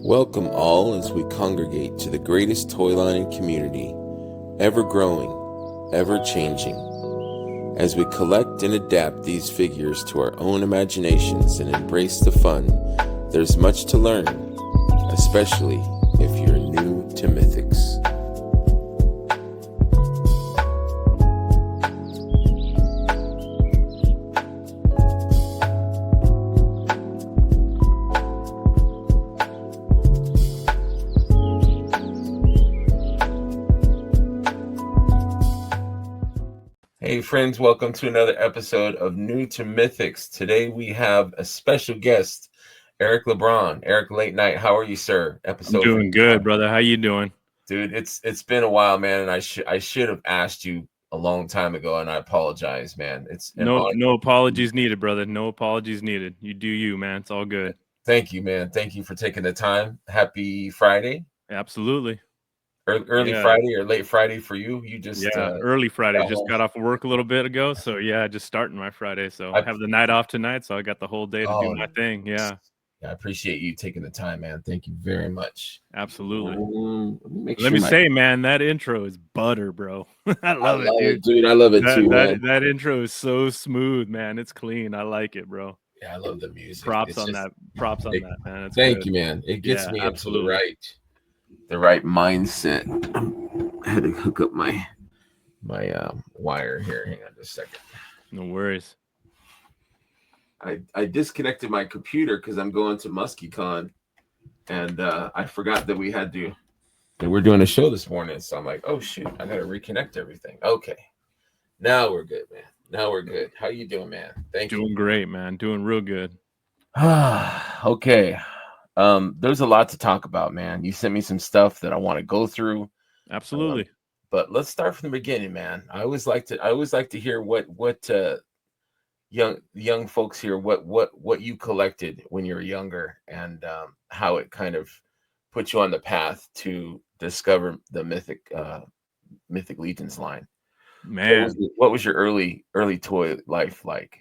Welcome all as we congregate to the greatest toy line in community, ever growing, ever changing. As we collect and adapt these figures to our own imaginations and embrace the fun, there's much to learn, especially if you're new to Mythics. Hey friends, welcome to another episode of New to Mythics. Today we have a special guest, Eric Lebron. Eric, late night. How are you, sir? I'm doing good, brother. How you doing? Dude, it's been a while, man, and I should have asked you a long time ago, and I apologize, man. It's an honor. No apologies needed, brother. No apologies needed. You do you, man. It's all good. Thank you, man. Thank you for taking the time. Happy Friday. Absolutely. Early Friday or late Friday for you? You just early Friday. Just got off of work a little bit ago, so yeah, just starting my Friday. So I have the night off tonight, so I got the whole day to do my thing. Yeah. I appreciate you taking the time, man. Thank you very much. Absolutely. Let me say, man, that intro is butter, bro. I love it, dude. I love it too. That intro is so smooth, man. It's clean. I like it, bro. Yeah, I love the music. Props on that, man. Thank you, man. It gets me into the right mindset. I had to hook up my wire here. Hang on just a second. No worries. I disconnected my computer because I'm going to MuskyCon, and I forgot that we're doing a show this morning. So I'm like, oh shoot, I gotta reconnect everything. Okay, now we're good, man. Now we're good. How you doing, man? Thank you. Doing great, man. Doing real good. Okay. There's a lot to talk about, man. You sent me some stuff that I want to go through. Absolutely. But let's start from the beginning, man. I always like to hear what young folks here, what you collected when you were younger, and how it kind of put you on the path to discover the Mythic Legions line. Man, what was your early toy life like?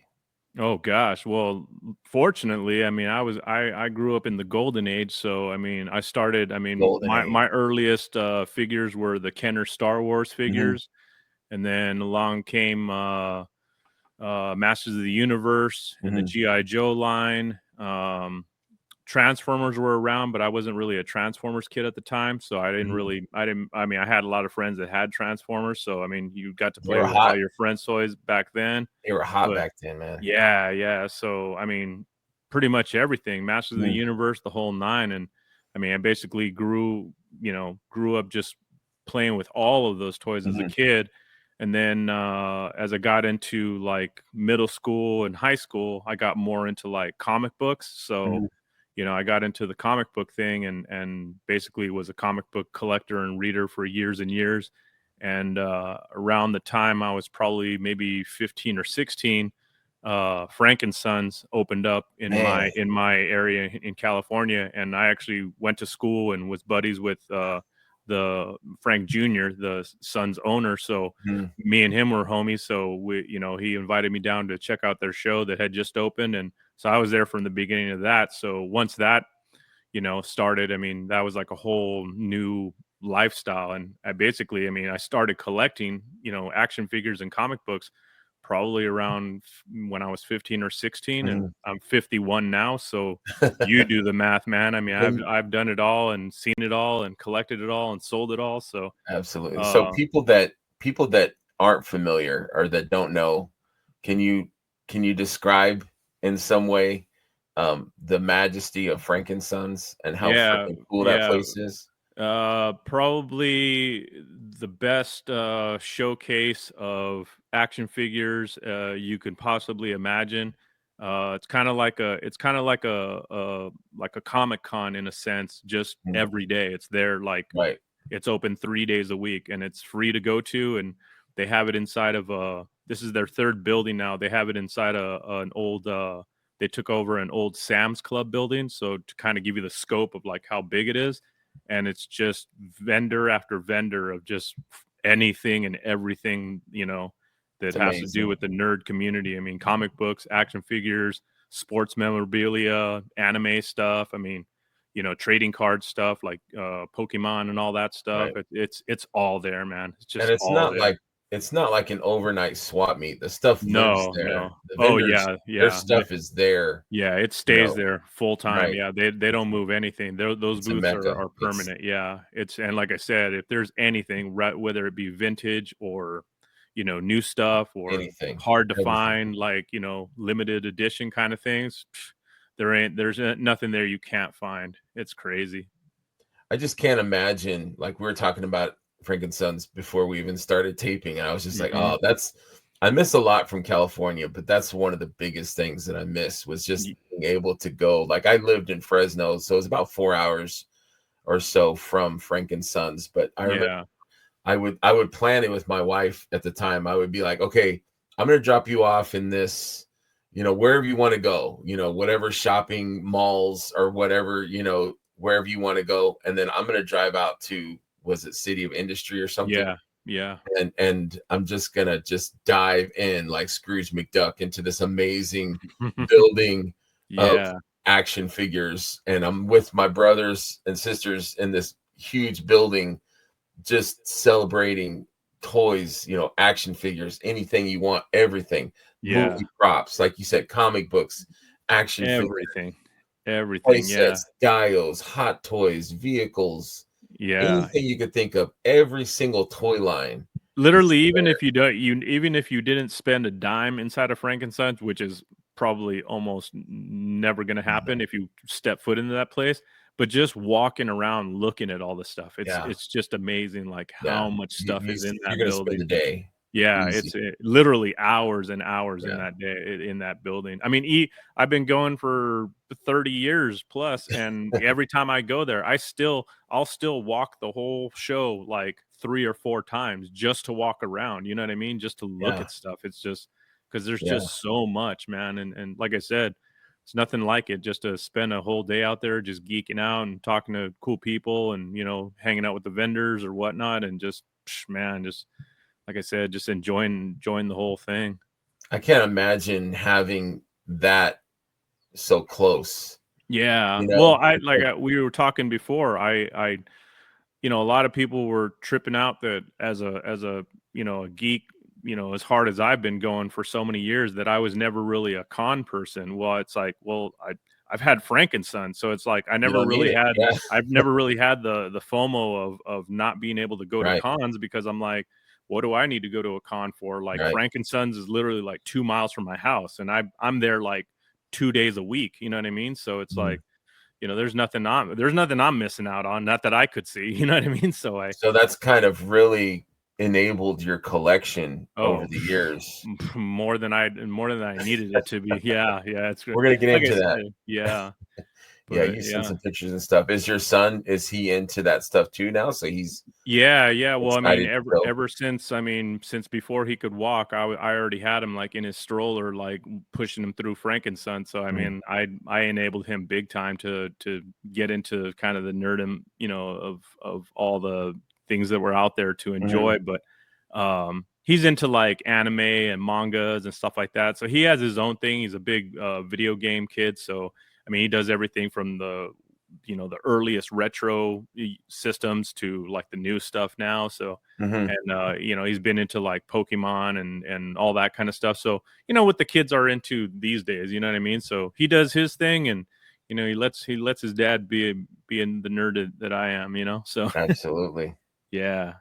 Oh gosh, well, fortunately, I mean, I grew up in the golden age, so I mean, my earliest figures were the Kenner Star Wars figures, and then along came Masters of the Universe and the G.I. Joe line. Transformers were around, but I wasn't really a Transformers kid at the time, so I had a lot of friends that had Transformers, so I mean, you got to play with all your friends' toys back then. They were hot back then, man. Yeah. So I mean, pretty much everything, Masters of the Universe, the whole nine, and I mean, I basically grew up just playing with all of those toys as a kid. And then as I got into like middle school and high school, I got more into like comic books. So, I got into the comic book thing and basically was a comic book collector and reader for years and years. And around the time I was probably maybe 15 or 16, Frank and Sons opened up in my area in California. And I actually went to school and was buddies with the Frank Jr., the Son's owner. So me and him were homies. So he invited me down to check out their show that had just opened. And so I was there from the beginning of that. So once that, started, I mean, that was like a whole new lifestyle. And I started collecting, action figures and comic books probably around when I was 15 or 16, and I'm 51 now. So you do the math, man. I mean, I've done it all and seen it all and collected it all and sold it all. So absolutely. So people that aren't familiar or that don't know, can you describe in some way the majesty of Frank and Sons and how freaking cool that place is? Probably the best showcase of action figures you could possibly imagine. It's kind of like a Comic-Con in a sense, just every day. It's there, it's open 3 days a week, and it's free to go to. And they have it inside of this is their third building now. They have it inside an old. They took over an old Sam's Club building, so to kind of give you the scope of like how big it is. And it's just vendor after vendor of just anything and everything, that has to do with the nerd community. I mean, comic books, action figures, sports memorabilia, anime stuff. I mean, trading card stuff like Pokemon and all that stuff. Right. It's all there, man. It's And just all there. it's not like an overnight swap meet. The stuff lives No, there. no. The Oh vendors, yeah, their yeah. stuff is there, Yeah, it you stays know. there full time. Right. Yeah, they don't It's move anything. Those it's a booths mecca. are It's permanent. Yeah, and like I said, if there's anything, right, whether it be vintage or new stuff or anything, hard to everything. find, like limited edition kind of things, there's nothing there you can't find. It's crazy. I just can't imagine, like, we were talking about Frankenstein's before we even started taping, and I was just like, Hmm. "Oh, that's." I miss a lot from California, but that's one of the biggest things that I miss was just being able to go. Like, I lived in Fresno, so it's about 4 hours or so from Frankenstein's, but I remember Yeah, I would plan it with my wife at the time. I would be like, "Okay, I'm gonna drop you off in this, wherever you want to go, whatever shopping malls or whatever, wherever you want to go, and then I'm gonna drive out to was it City of Industry or something, yeah, yeah, and I'm just gonna just dive in like Scrooge McDuck into this amazing building of yeah, action figures, and I'm with my brothers and sisters in this huge building just celebrating toys, action figures, anything you want, everything, yeah. movie props, like you said, comic books, action figures, Everything, play everything. Yeah, sets, dials, hot toys, vehicles, yeah. anything you could think of, every single toy line is Literally, even there. if you don't, even if you didn't spend a dime inside of Frankenstein's, which is probably almost never going to Mhm. happen if you step foot into that place, but just walking around looking at all the stuff, Yeah, it's just amazing, like yeah. how much You, stuff you, is in you're that gonna spend building. the day Yeah, easy. it's literally hours and hours in Yeah, that day in that building. I mean, I've been going for 30 years plus, and every time I go there, I'll still walk the whole show like 3 or 4 times just to walk around, you know what I mean? Just to look yeah, at stuff. It's just because there's yeah. just so much, man, and like I said, it's nothing like it just to spend a whole day out there just geeking out and talking to cool people and, hanging out with the vendors or whatnot, and just, man, just like I said, just enjoying the whole thing. I can't imagine having that so close. Yeah. You Well, know, it's like, we were talking before. A lot of people were tripping out that as a a geek, as hard as I've been going for so many years, that I was never really a con person. Well, it's like, well, I've had Frankenstein, so it's like you don't need it. Yeah, I've never really had the FOMO of not being able to go to right, cons, because I'm like, what do I need to go to a con for? Like right. Frankenstein's is literally like 2 miles from my house, and I'm there like 2 days a week, you know what I mean? So it's Mhm. like, there's nothing I'm missing out on, not that I could see, you know what I mean? So So that's kind of really enabled your collection over oh, the years. more than I needed it to be. Yeah, yeah, it's good. We're gonna get Like I into that. said, yeah, Yeah, but you sent yeah. some pictures and stuff. Is your son, is he into that stuff too now? So he's Yeah, yeah. Well, I mean, excited to go. since before he could walk, I already had him like in his stroller, like pushing him through Frankenstein. So I Mhm, mean, I enabled him big time to get into kind of the nerdum, of all the things that were out there to mhm, enjoy. But he's into like anime and mangas and stuff like that. So he has his own thing. He's a big video game kid. So I mean, he does everything from the earliest retro systems to like the new stuff now. So mhm. and he's been into like Pokemon and all that kind of stuff. So what the kids are into these days, you know what I mean? So he does his thing, and he lets his dad be in the nerd that I am, so Absolutely. yeah.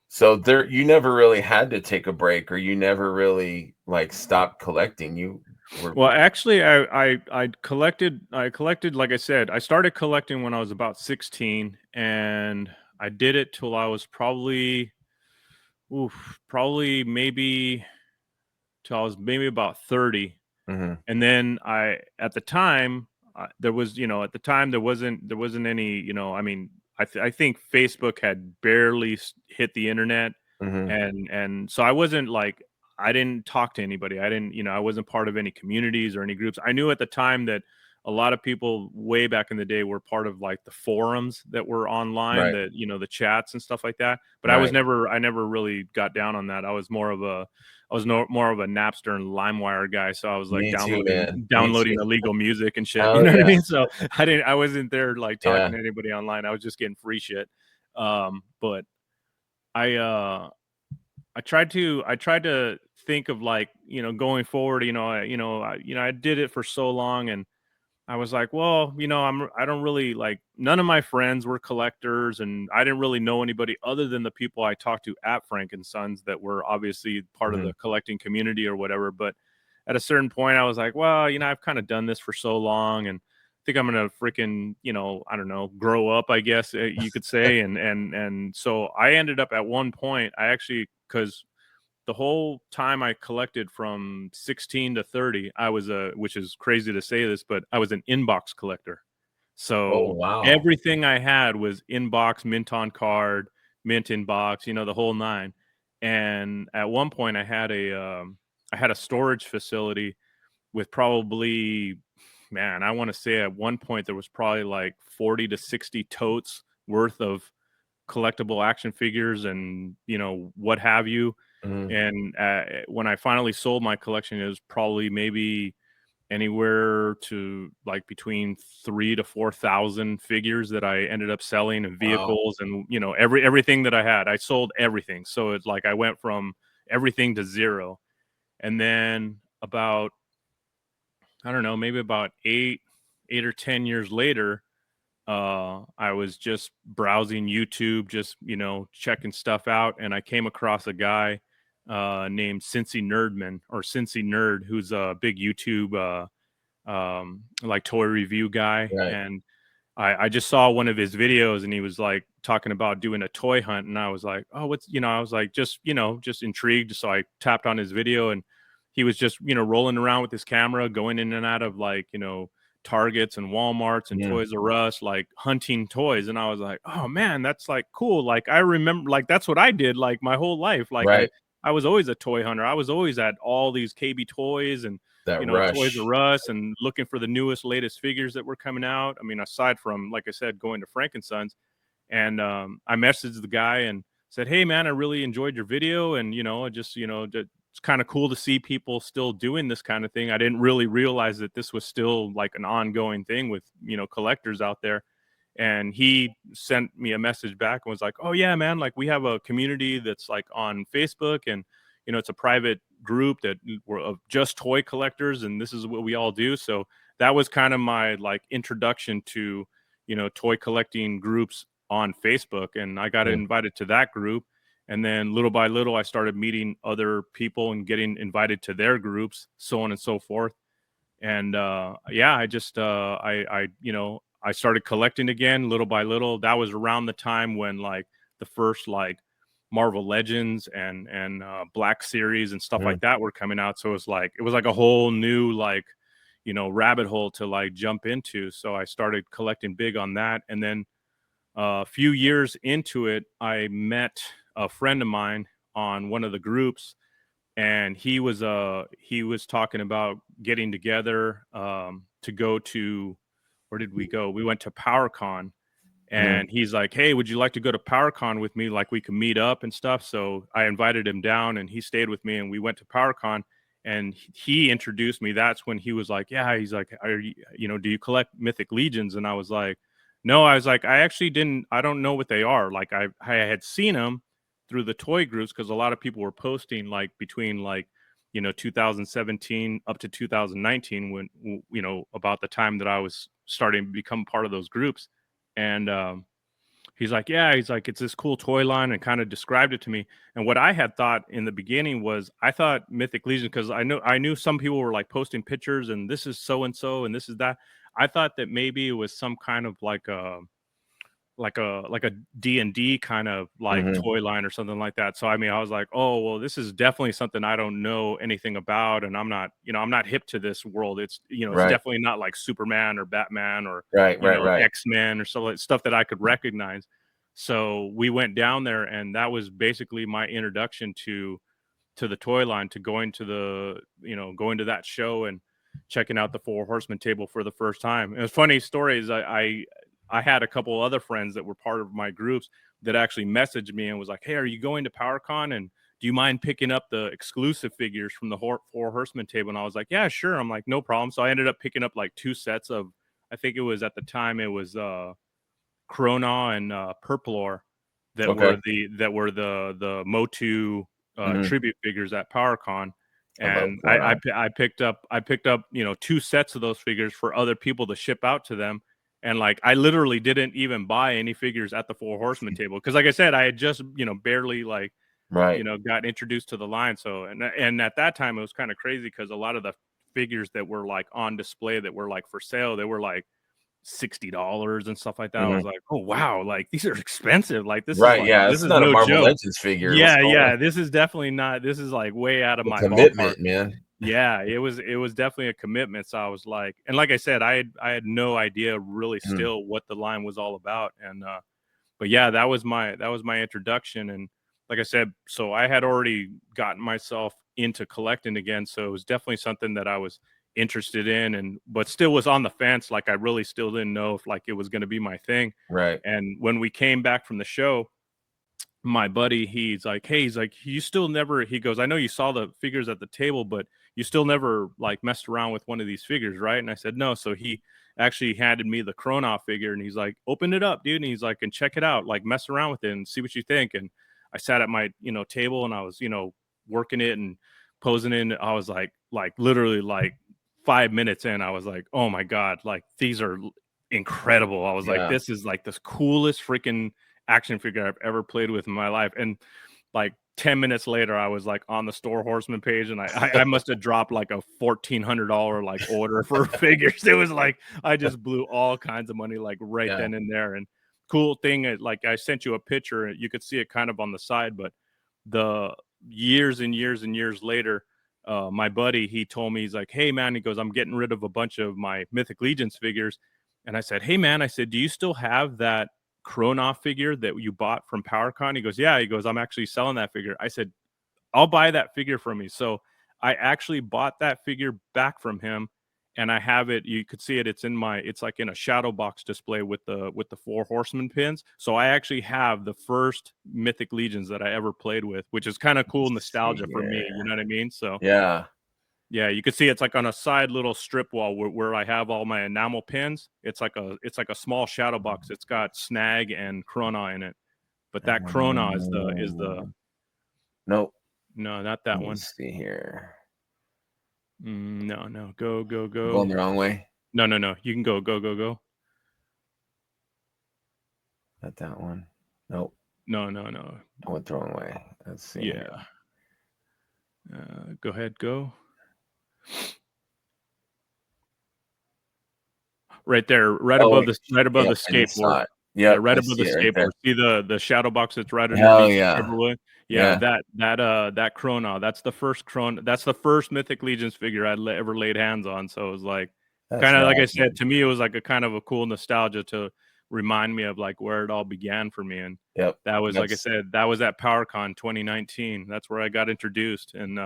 So there you never really had to take a break or you never really, like, stopped collecting. You were Well, actually, I collected, like I said, I started collecting when I was about 16, and I did it till I was probably maybe till I was maybe about 30. Mhm, And then at the time, at the time there wasn't any, I mean, I think Facebook had barely hit the internet, mhm, and so I wasn't like, I didn't talk to anybody. I didn't, I wasn't part of any communities or any groups. I knew at the time that a lot of people way back in the day were part of like the forums that were online, Right. that, the chats and stuff like that. But Right. I never really got down on that. I was more of a more of a Napster and LimeWire guy. So I was like Me too, man. Me downloading too. illegal music and shit. Oh, You know what I yeah. mean? So I wasn't there like Yeah. talking to anybody online. I was just getting free shit. But I I tried to think of like, going forward, I did it for so long, and I was like, well, I don't really like, none of my friends were collectors, and I didn't really know anybody other than the people I talked to at Frank and Sons that were obviously part of Mhm. the collecting community or whatever. But at a certain point, I was like, well, I've kind of done this for so long, and I think I'm gonna freaking, I don't know, grow up, I guess you could say. And so I ended up at one point, I actually, because the whole time I collected from 16 to 30, I was which is crazy to say this, but I was an inbox collector. Oh, So wow. everything I had was inbox, mint on card, mint inbox, the whole nine. And at one point I had a storage facility with probably, man, I want to say at one point there was probably like 40 to 60 totes worth of collectible action figures and, what have you. Mhm. And when I finally sold my collection, it was probably maybe anywhere to like between 3 to 4 thousand figures that I ended up selling, and Wow. vehicles, and everything that I had. I sold everything, so it's like I went from everything to zero. And then about, I don't know, maybe about 8 or 10 years later, I was just browsing YouTube, just, checking stuff out, and I came across a guy named Cincy Nerdman, or Cincy Nerd, who's a big YouTube like toy review guy. Right. And I just saw one of his videos, and he was like talking about doing a toy hunt, and I was like, oh, I was like, just, just intrigued. So I tapped on his video, and he was just, rolling around with his camera, going in and out of like, Targets and Walmarts and Mhm. Toys R Us, like hunting toys. And I was like, oh man, that's like cool. Like I remember, like that's what I did like my whole life. Like Right. I was always a toy hunter. I was always at all these KB toys and, That Toys rush. R Us, and looking for the newest, latest figures that were coming out. I mean, aside from, like I said, going to Frankensons. And I messaged the guy and said, hey man, I really enjoyed your video, and I just, it's kind of cool to see people still doing this kind of thing. I didn't really realize that this was still like an ongoing thing with, collectors out there. And he sent me a message back and was like, oh yeah man, like we have a community that's like on Facebook, and it's a private group that we're of just toy collectors, and this is what we all do. So that was kind of my like introduction to, toy collecting groups on Facebook, and I got Mhm. invited to that group. And then little by little I started meeting other people and getting invited to their groups, so on and so forth. And yeah, I just I started collecting again little by little. That was around the time when like the first like Marvel Legends and Black Series and stuff Mhm. like that were coming out. So it was like a whole new like, rabbit hole to like jump into. So I started collecting big on that. And then a few years into it, I met a friend of mine on one of the groups, and he was talking about getting together to go to, where did we go? We went to PowerCon, Mhm. and he's like, hey, would you like to go to PowerCon with me? Like we can meet up and stuff. So I invited him down, and he stayed with me, and we went to PowerCon. And he introduced me. That's when he was like, yeah, he's like, are you, do you collect Mythic Legions? And I was like, no. I was like, I actually didn't, I don't know what they are. Like I had seen them through the toy groups, because a lot of people were posting like between like, 2017 up to 2019, when, about the time that I was starting to become part of those groups. And he's like, yeah, he's like, it's this cool toy line, and kind of described it to me. And what I had thought in the beginning was, I thought Mythic Legion, because I knew some people were like posting pictures, and this is so and so, and this is that. I thought that maybe it was some kind of like a like a D&D kind of like Mhm. toy line or something like that. So I mean, I was like, oh well, this is definitely something I don't know anything about, and I'm not, I'm not hip to this world. It's, it's Right. definitely not like Superman or Batman or, Right. Right. Right. X-Men or stuff that I could recognize. So we went down there, and that was basically my introduction to the toy line, to going to the, going to that show. And checking out the Four Horsemen table for the first time. And it was funny stories. I had a couple other friends that were part of my groups that actually messaged me and was like, "Hey, are you going to PowerCon? And do you mind picking up the exclusive figures from the Four Horsemen table?" And I was like, "Yeah, sure." I'm like, "No problem." So I ended up picking up like 2 sets of, I think it was at the time it was Krona and Purplor that were the Motu tribute figures at PowerCon. And I picked up 2 sets of those figures for other people to ship out to them. And like I literally didn't even buy any figures at the Four Horsemen table because, like I said, I had just barely got introduced to the line. So and at that time it was kind of crazy because a lot of the figures that were like on display that were like for sale, they were like $60 and stuff like that. I was like, oh wow, like these are expensive. Like this is like this is not a no Marvel joke. Legends figure. Yeah. This is definitely not. This is like way out of my commitment, ballpark, man. Yeah, it was definitely a commitment. So I was like, and like I said, I had no idea really still what the line was all about. And but yeah, that was my introduction. And like I said, so I had already gotten myself into collecting again. So it was definitely something that I was interested in, and but still was on the fence. Like I really still didn't know if like it was going to be my thing. Right. And when we came back from the show, my buddy, he's like, you still never, he goes, I know you saw the figures at the table, but you still never like messed around with one of these figures, right? And I said, no. So he actually handed me the Kronov figure and he's like, open it up, dude. And he's like, and check it out, like mess around with it and see what you think. And I sat at my, table and I was, working it and posing in. I was like literally like 5 minutes in, I was like, oh my God, like these are incredible. I was like, this is like the coolest freaking action figure I've ever played with in my life. And like 10 minutes later, I was like on the Store Horseman page and I must have dropped like a $1,400 like order for figures. It was like I just blew all kinds of money like then and there. And cool thing is, like, I sent you a picture and you could see it kind of on the side, but the years and years and years later, my buddy, he told me, he's like, hey man, he goes, I'm getting rid of a bunch of my Mythic Legions figures. And I said, hey man, I said, do you still have that Kronov figure that you bought from PowerCon? He goes, yeah. He goes, I'm actually selling that figure. I said, I'll buy that figure from you. So I actually bought that figure back from him, and I have it. You could see it. It's like in a shadow box display with the Four Horsemen pins. So I actually have the first Mythic Legions that I ever played with, which is kind of cool nostalgia for me. You know what I mean? So yeah, you can see it's like on a side little strip wall where I have all my enamel pins. It's like a small shadow box. It's got Snag and Krona in it, but that Krona is the nope. No, not that one. Let's see here. No. Go. Going the wrong way. No. You can go. Not that one. Nope. No. I went the wrong way. Let's see. Yeah. Go ahead. Go. Right there, right above the skateboard. Yeah, right above the skateboard. See the shadow box that's right underneath. Hell yeah. Yeah, that Krona. That's the first Krona. That's the first Mythic Legions figure I'd ever laid hands on. So it was like kind of like I said, to me, it was like a kind of a cool nostalgia to remind me of like where it all began for me. And that was like I said, that was at PowerCon 2019. That's where I got introduced. And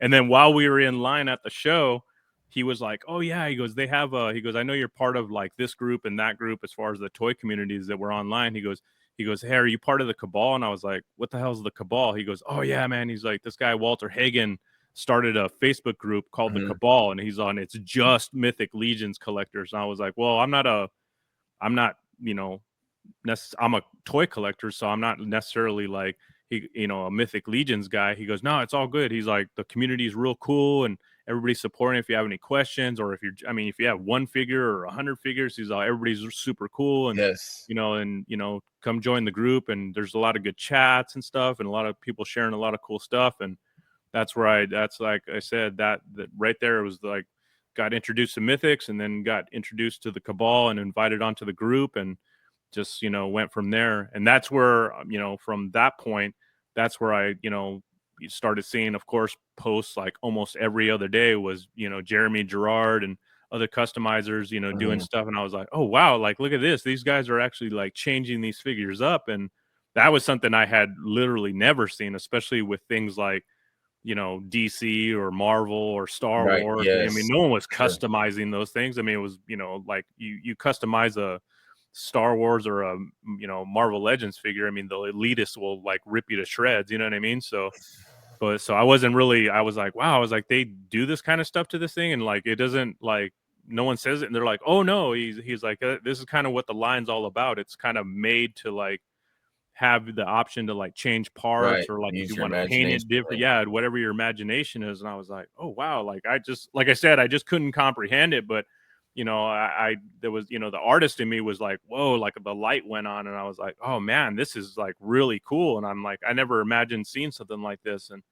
then while we were in line at the show, he was like, oh yeah, he goes, they have he goes, I know you're part of like this group and that group as far as the toy communities that were online. He goes, hey, are you part of the Cabal? And I was like, what the hell's the Cabal? He goes, oh yeah, man. He's like, this guy Walter Hagen started a Facebook group called the Cabal, and he's on, it's just Mythic Legions collectors. And I was like, well, I'm not I'm a toy collector, so I'm not necessarily like a Mythic Legions guy. He goes, no, it's all good. He's like, the community is real cool and everybody's supporting. If you have any questions, or if you have one figure or 100 figures, he's like, everybody's super cool. And come join the group. And there's a lot of good chats and stuff, and a lot of people sharing a lot of cool stuff. And that's like I said, that right there was like, got introduced to Mythics, and then got introduced to the Cabal and invited onto the group, and just went from there. And that's where from that point, that's where I started seeing, of course, posts like almost every other day was Jeremy Gerard and other customizers doing stuff. And I was like, oh wow, like look at this, these guys are actually like changing these figures up. And that was something I had literally never seen, especially with things like DC or Marvel or Star Right. Wars. I mean, Yes. no one was Sure. customizing those things. I mean, it was, like you customize a Star Wars or a, Marvel Legends figure. I mean, the elitists will like rip you to shreds. You know what I mean? So I wasn't really, I was like, wow, I was like, they do this kind of stuff to this thing. And like, it doesn't like, no one says it. And they're like, oh no, he's like, this is kind of what the line's all about. It's kind of made to like have the option to like change parts Right. or like if Use you your want to paint it imagination. different. Yeah. Whatever your imagination is. And I was like, oh wow. Like like I said, I just couldn't comprehend it. But there was, the artist in me was like, whoa, like the light went on and I was like, oh man, this is like really cool. And I'm like, I never imagined seeing something like this. And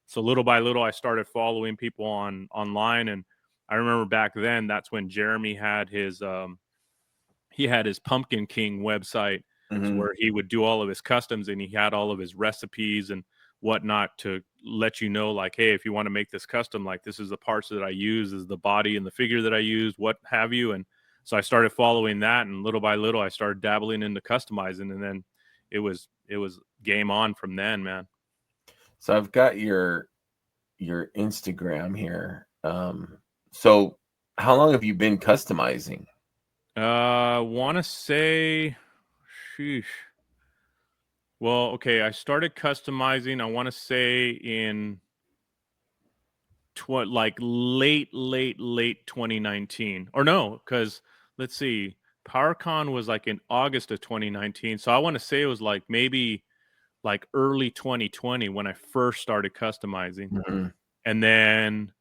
so little by little, I started following people online. And I remember back then, that's when Jeremy had his Pumpkin King website, Mhm. where he would do all of his customs and he had all of his recipes and whatnot to let you know, like, hey, if you want to make this custom, like this is the parts that I use, is the body and the figure that I use, what have you. And so I started following that, and little by little I started dabbling into customizing, and then it was game on from then, man. So I've got your Instagram here. So how long have you been customizing? Want to say, sheesh. Well, okay, I started customizing, I want to say in like late 2019, or no, because let's see, PowerCon was like in August of 2019, so I want to say it was like maybe like early 2020 when I first started customizing. Mhm. And then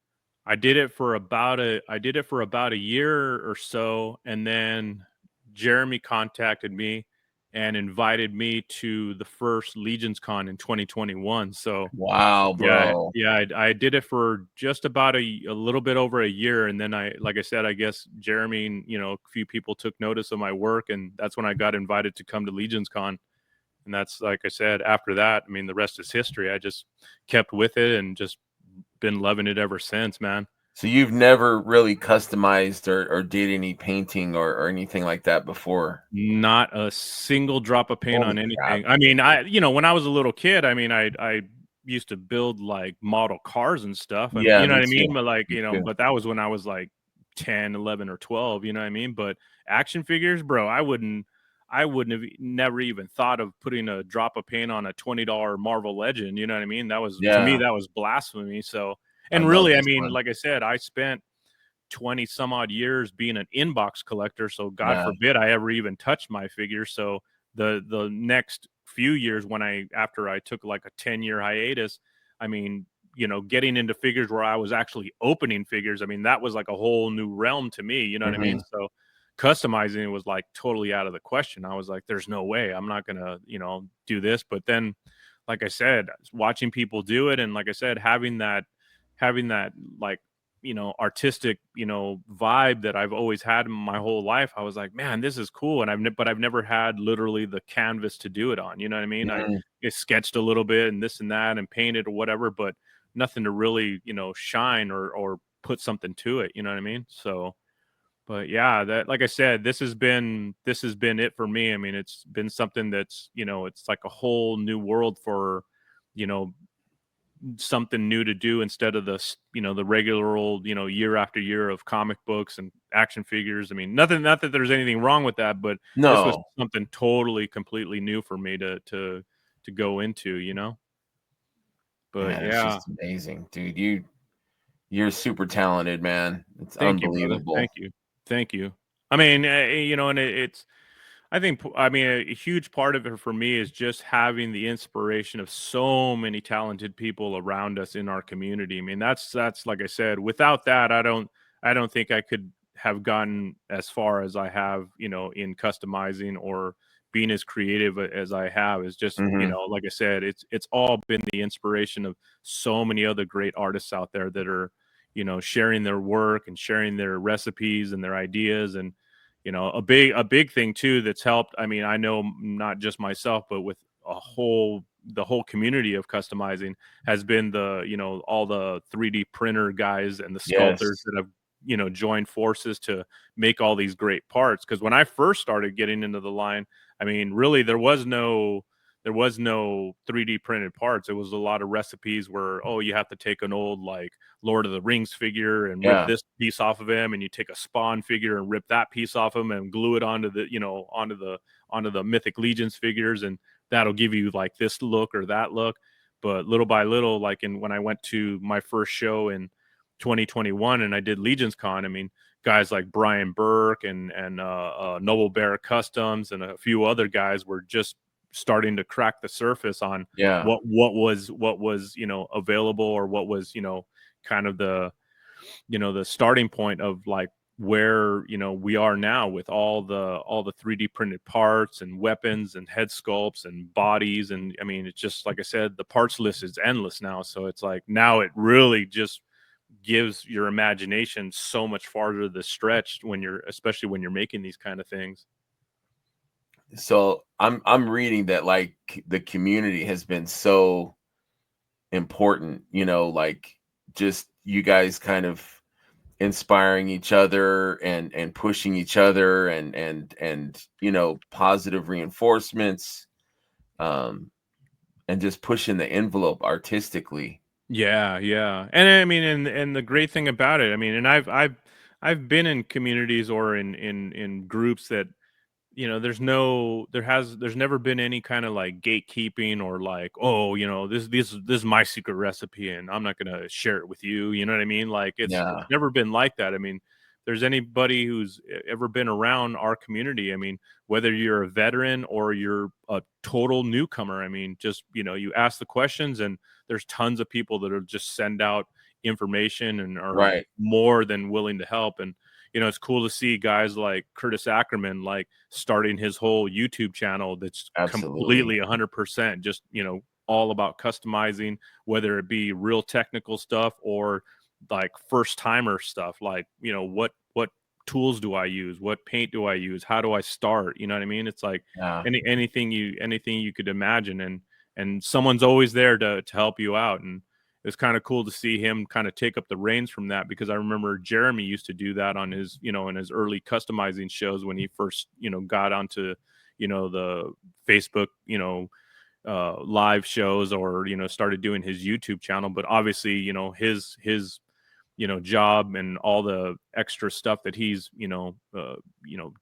I did it for about a year or so, and then Jeremy contacted me and invited me to the first Legions Con in 2021. So Wow, yeah, bro. yeah, I did it for just about a little bit over a year, and then like I said, I guess Jeremy and a few people took notice of my work, and that's when I got invited to come to Legions Con. And that's, like I said, after that, I mean, the rest is history. I just kept with it and just been loving it ever since, man. So you've never really customized or did any painting or anything like that before? Not a single drop of paint on Holy crap. anything. I mean, when I was a little kid, I mean, I used to build like model cars and stuff. I mean, Yeah, you know me what I too. mean? But like, Me too. but that was when I was like 10, 11, or 12, you know what I mean? But action figures, bro, I wouldn't have never even thought of putting a drop of paint on a $20 Marvel Legend, you know what I mean? That was, to me, Yeah, that was blasphemy. So, I and love really, I this mean, one. like I said, I spent 20 some odd years being an inbox collector, so God Yeah. forbid I ever even touched my figures. So the next few years, after I took like a 10-year hiatus, I mean, getting into figures where I was actually opening figures, I mean, that was like a whole new realm to me, you know what I mean? Mhm. So customizing it was like totally out of the question. I was like, there's no way I'm not gonna, do this. But then, like I said, watching people do it, and like I said, having that like, artistic, vibe that I've always had in my whole life. I was like, man, this is cool. And I've never had literally the canvas to do it on. You know what I mean? I Mhm. sketched a little bit and this and that and painted or whatever, but nothing to really, shine or put something to it. You know what I mean? So, but yeah, that, like I said, this has been it for me. I mean, it's been something that's, it's like a whole new world for, you know, something new to do instead of the regular old, year after year of comic books and action figures. I mean, nothing, not that there's anything wrong with that, but this was No. something totally completely new for me to go into. But Man, it's yeah. just amazing, dude. You're super talented, man. It's Thank you, brother. unbelievable. Thank you. Thank you. I mean, and it's, I mean, a huge part of it for me is just having the inspiration of so many talented people around us in our community. I mean, that's like I said, without that, I don't think I could have gotten as far as I have, in customizing or being as creative as I have. Is just, Mhm. like I said, it's all been the inspiration of so many other great artists out there that are, sharing their work and sharing their recipes and their ideas. And a big thing too that's helped, I mean, I know not just myself, but with the whole community of customizing, has been all the 3D printer guys and the sculptors Yes. that have, joined forces to make all these great parts. Because when I first started getting into the line, I mean, really, there was no 3D printed parts. It was a lot of recipes where, oh, you have to take an old like Lord of the Rings figure and rip Yeah. this piece off of him, and you take a Spawn figure and rip that piece off him and glue it onto the, onto the Mythic Legions figures, and that'll give you like this look or that look. But little by little, like when I went to my first show in 2021 and I did Legions Con, I mean, guys like Brian Burke and Noble Bear Customs and a few other guys were just starting to crack the surface on Yeah. what was available, or what was kind of the the starting point of like where we are now with all the 3D printed parts and weapons and head sculpts and bodies. And I mean, it's just like I said, the parts list is endless now. So it's like now it really just gives your imagination so much farther to stretch especially when you're making these kind of things. So I'm reading that like the community has been so important, like just you guys kind of inspiring each other and pushing each other and positive reinforcements, and just pushing the envelope artistically. Yeah, yeah. And I mean, and the great thing about it, I mean, and I've been in communities or in groups that there's never been any kind of like gatekeeping or like, oh, this is my secret recipe and I'm not gonna share it with you. You know what I mean? Like it's Yeah. never been like that. I mean, there's anybody who's ever been around our community. I mean, whether you're a veteran or you're a total newcomer, I mean, just you ask the questions and there's tons of people that will just send out information and are Right. more than willing to help. And it's cool to see guys like Curtis Ackerman, like starting his whole YouTube channel that's Absolutely. completely 100% just, all about customizing, whether it be real technical stuff or like first timer stuff, like, what tools do I use? What paint do I use? How do I start? You know what I mean? It's like Yeah. anything you could imagine. And someone's always there to help you out. And it's kind of cool to see him kind of take up the reins from that, because I remember Jeremy used to do that on his, in his early customizing shows when he first, got onto, the Facebook, live shows, or, started doing his YouTube channel. But obviously, his job and all the extra stuff that he's,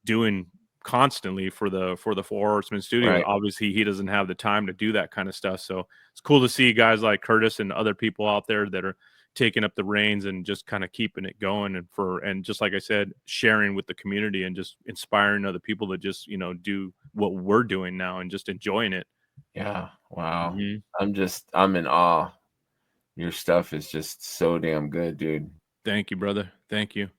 doing constantly for the Four Horsemen studio. Right. Obviously, he doesn't have the time to do that kind of stuff. So it's cool to see guys like Curtis and other people out there that are taking up the reins and just kind of keeping it going, and just like I said, sharing with the community and just inspiring other people to just, do what we're doing now and just enjoying it. Yeah. Wow. Mhm. I'm in awe. Your stuff is just so damn good, dude. Thank you, brother. Thank you.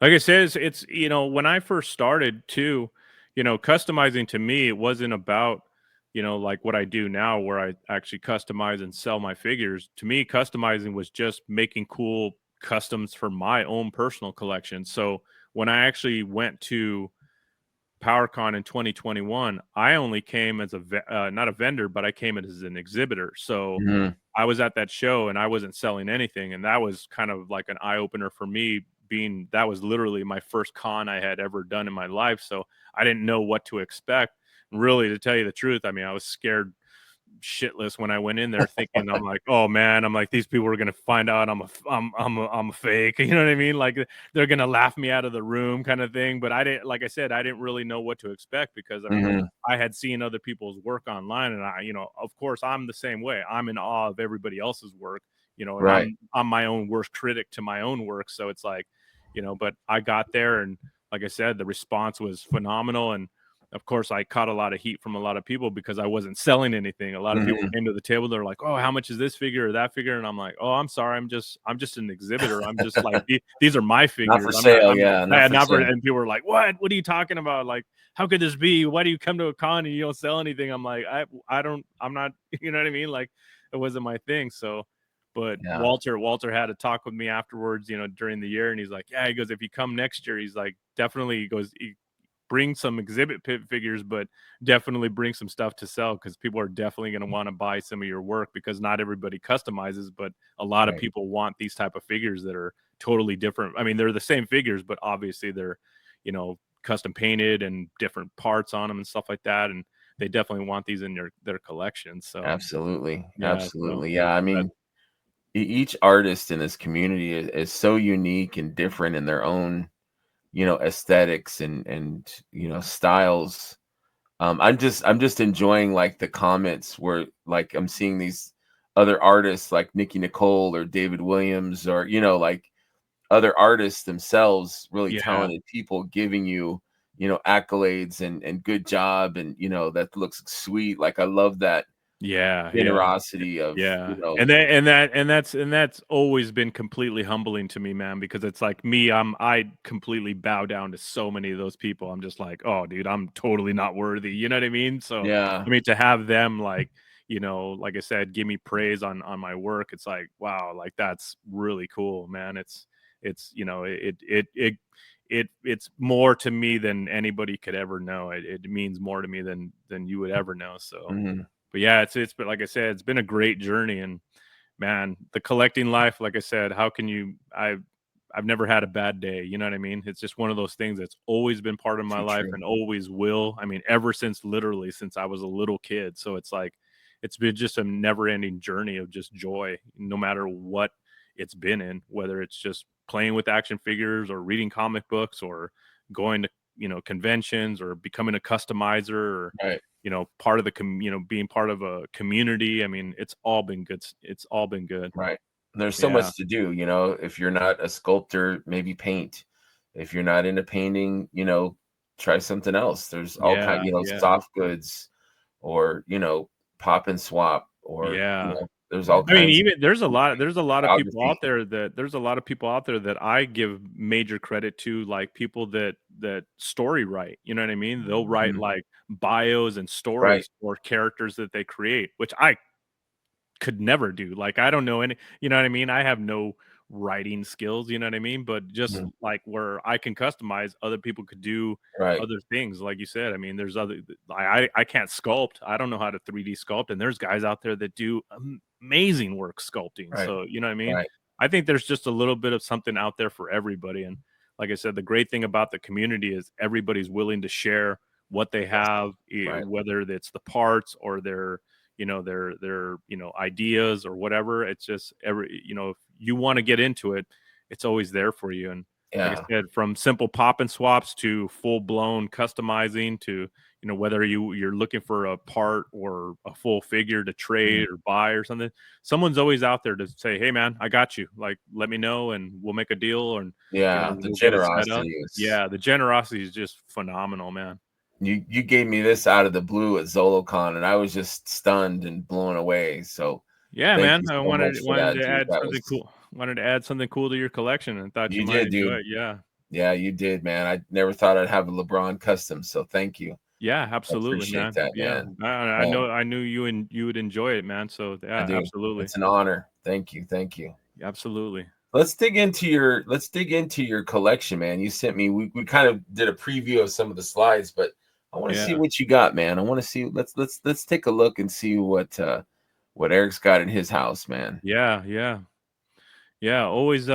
Like I said, it's when I first started too, customizing to me, it wasn't about, like what I do now where I actually customize and sell my figures. To me, customizing was just making cool customs for my own personal collection. So when I actually went to PowerCon in 2021, I only came as not a vendor, but I came as an exhibitor. So Mhm. I was at that show and I wasn't selling anything, and that was kind of like an eye opener for me. Being that was literally my first con I had ever done in my life, so I didn't know what to expect. And really, to tell you the truth, I mean, I was scared shitless when I went in there, thinking I'm like, oh man, I'm like, these people are gonna find out I'm a fake. You know what I mean? Like they're gonna laugh me out of the room, kind of thing. But I didn't, like I said, I didn't really know what to expect, because I mean, Mhm. I had seen other people's work online, and of course, I'm the same way. I'm in awe of everybody else's work, and Right. I'm my own worst critic to my own work. So it's like, but I got there, and like I said, the response was phenomenal. And of course, I caught a lot of heat from a lot of people because I wasn't selling anything. A lot of people Mhm. came to the table. They're like, "Oh, how much is this figure or that figure?" And I'm like, "Oh, I'm sorry. I'm just an exhibitor. I'm just like these are my Not figures. for I'm not. sale. I'm Yeah. Not I for never." sale. And people were like, What are you talking about? Like, how could this be? Why do you come to a con and you don't sell anything?" I'm like, I don't. I'm not. You know what I mean? Like, it wasn't my thing. So. But Yeah. Walter had a talk with me afterwards, during the year, and he's like, "Yeah," he goes, "if you come next year," he's like, "definitely," he goes, bring some exhibit figures, but definitely bring some stuff to sell, because people are definitely going to want to buy some of your work, because not everybody customizes, but a lot of Right. people want these type of figures that are totally different. I mean, they're the same figures, but obviously they're, custom painted and different parts on them and stuff like that. And they definitely want these in their collection. So Absolutely. yeah, so Absolutely. Yeah. I but mean, each artist in this community is so unique and different in their own, aesthetics and styles. I'm just enjoying like the comments where like I'm seeing these other artists like Nikki Nicole or David Williams or like other artists themselves, really yeah, talented people giving you, accolades and good job and that looks sweet. Like I love that yeah, yeah. generosity of, Yeah, and that's always been completely humbling to me, man, because it's like me, I completely bow down to so many of those people. I'm just like, "Oh, dude, I'm totally not worthy." You know what I mean? So, yeah, I mean, to have them like, like I said, give me praise on my work, it's like, wow, like that's really cool, man. It's it's more to me than anybody could ever know. It means more to me than you would ever know. So, mhm, but yeah, it's but like I said, it's been a great journey, and man, the collecting life, like I said, how can you I've never had a bad day, you know what I mean? It's just one of those things that's always been part of my too life true. and always will. I mean, ever since literally since I was a little kid. So it's like it's been just a never-ending journey of just joy, no matter what it's been in, whether it's just playing with action figures or reading comic books or going to, conventions or becoming a customizer or Right. part of the being part of a community. I mean, it's all been good. It's all been good. Right. There's so Yeah. much to do, if you're not a sculptor, maybe paint. If you're not into painting, try something else. There's all kind, Yeah. Yeah. soft goods or, pop and swap or, Yeah. there's all I mean, kinds of even there's a lot of people out photography. there that I give major credit to, like people that story write. You know what I mean? They'll write Mhm. like bios and Right. stories for characters that they create, which I could never do. Like, I don't know any, you know what I mean? I have no writing skills, you know what I mean? But just Mhm. like where I can customize, other people could do Right. other things. Like you said, I mean, there's I can't sculpt. I don't know how to 3D sculpt, and there's guys out there that do amazing work sculpting. Right. So, you know what I mean? Right. I think there's just a little bit of something out there for everybody. And like I said, the great thing about the community is everybody's willing to share what they Yes. have, Right. whether it's the parts or their ideas or whatever. It's just if you want to get into it, it's always there for you. And like I Yeah. said, from simple pop and swaps to full blown customizing to whether you're looking for a part or a full figure to Mhm. trade or buy or something, someone's always out there to say, hey man, I got you, like let me know and we'll make a deal, and Yeah. The we'll get it set up. generosity is Yeah, the generosity is just phenomenal, man. you gave me this out of the blue at ZoloCon, and I was just stunned and blown away. So Yeah, thank man. you I so much wanted for wanted that, to dude. add That something was cool. Wanted to add something cool to your collection and thought you you might did, enjoy dude. it. Yeah. Yeah, you did, man. I never thought I'd have a LeBron custom, so thank you. Yeah, I absolutely, appreciate man. that, Yeah. man. I Um, knew you would enjoy it, man. So I yeah, do. absolutely. It's an honor. Thank you. Thank you. Absolutely. Let's dig into your collection, man. You sent me we kind of did a preview of some of the slides, but I want to see Yeah. what you got, man. I want to see let's take a look and see what Eric's got in his house, man. Yeah, yeah. Yeah, always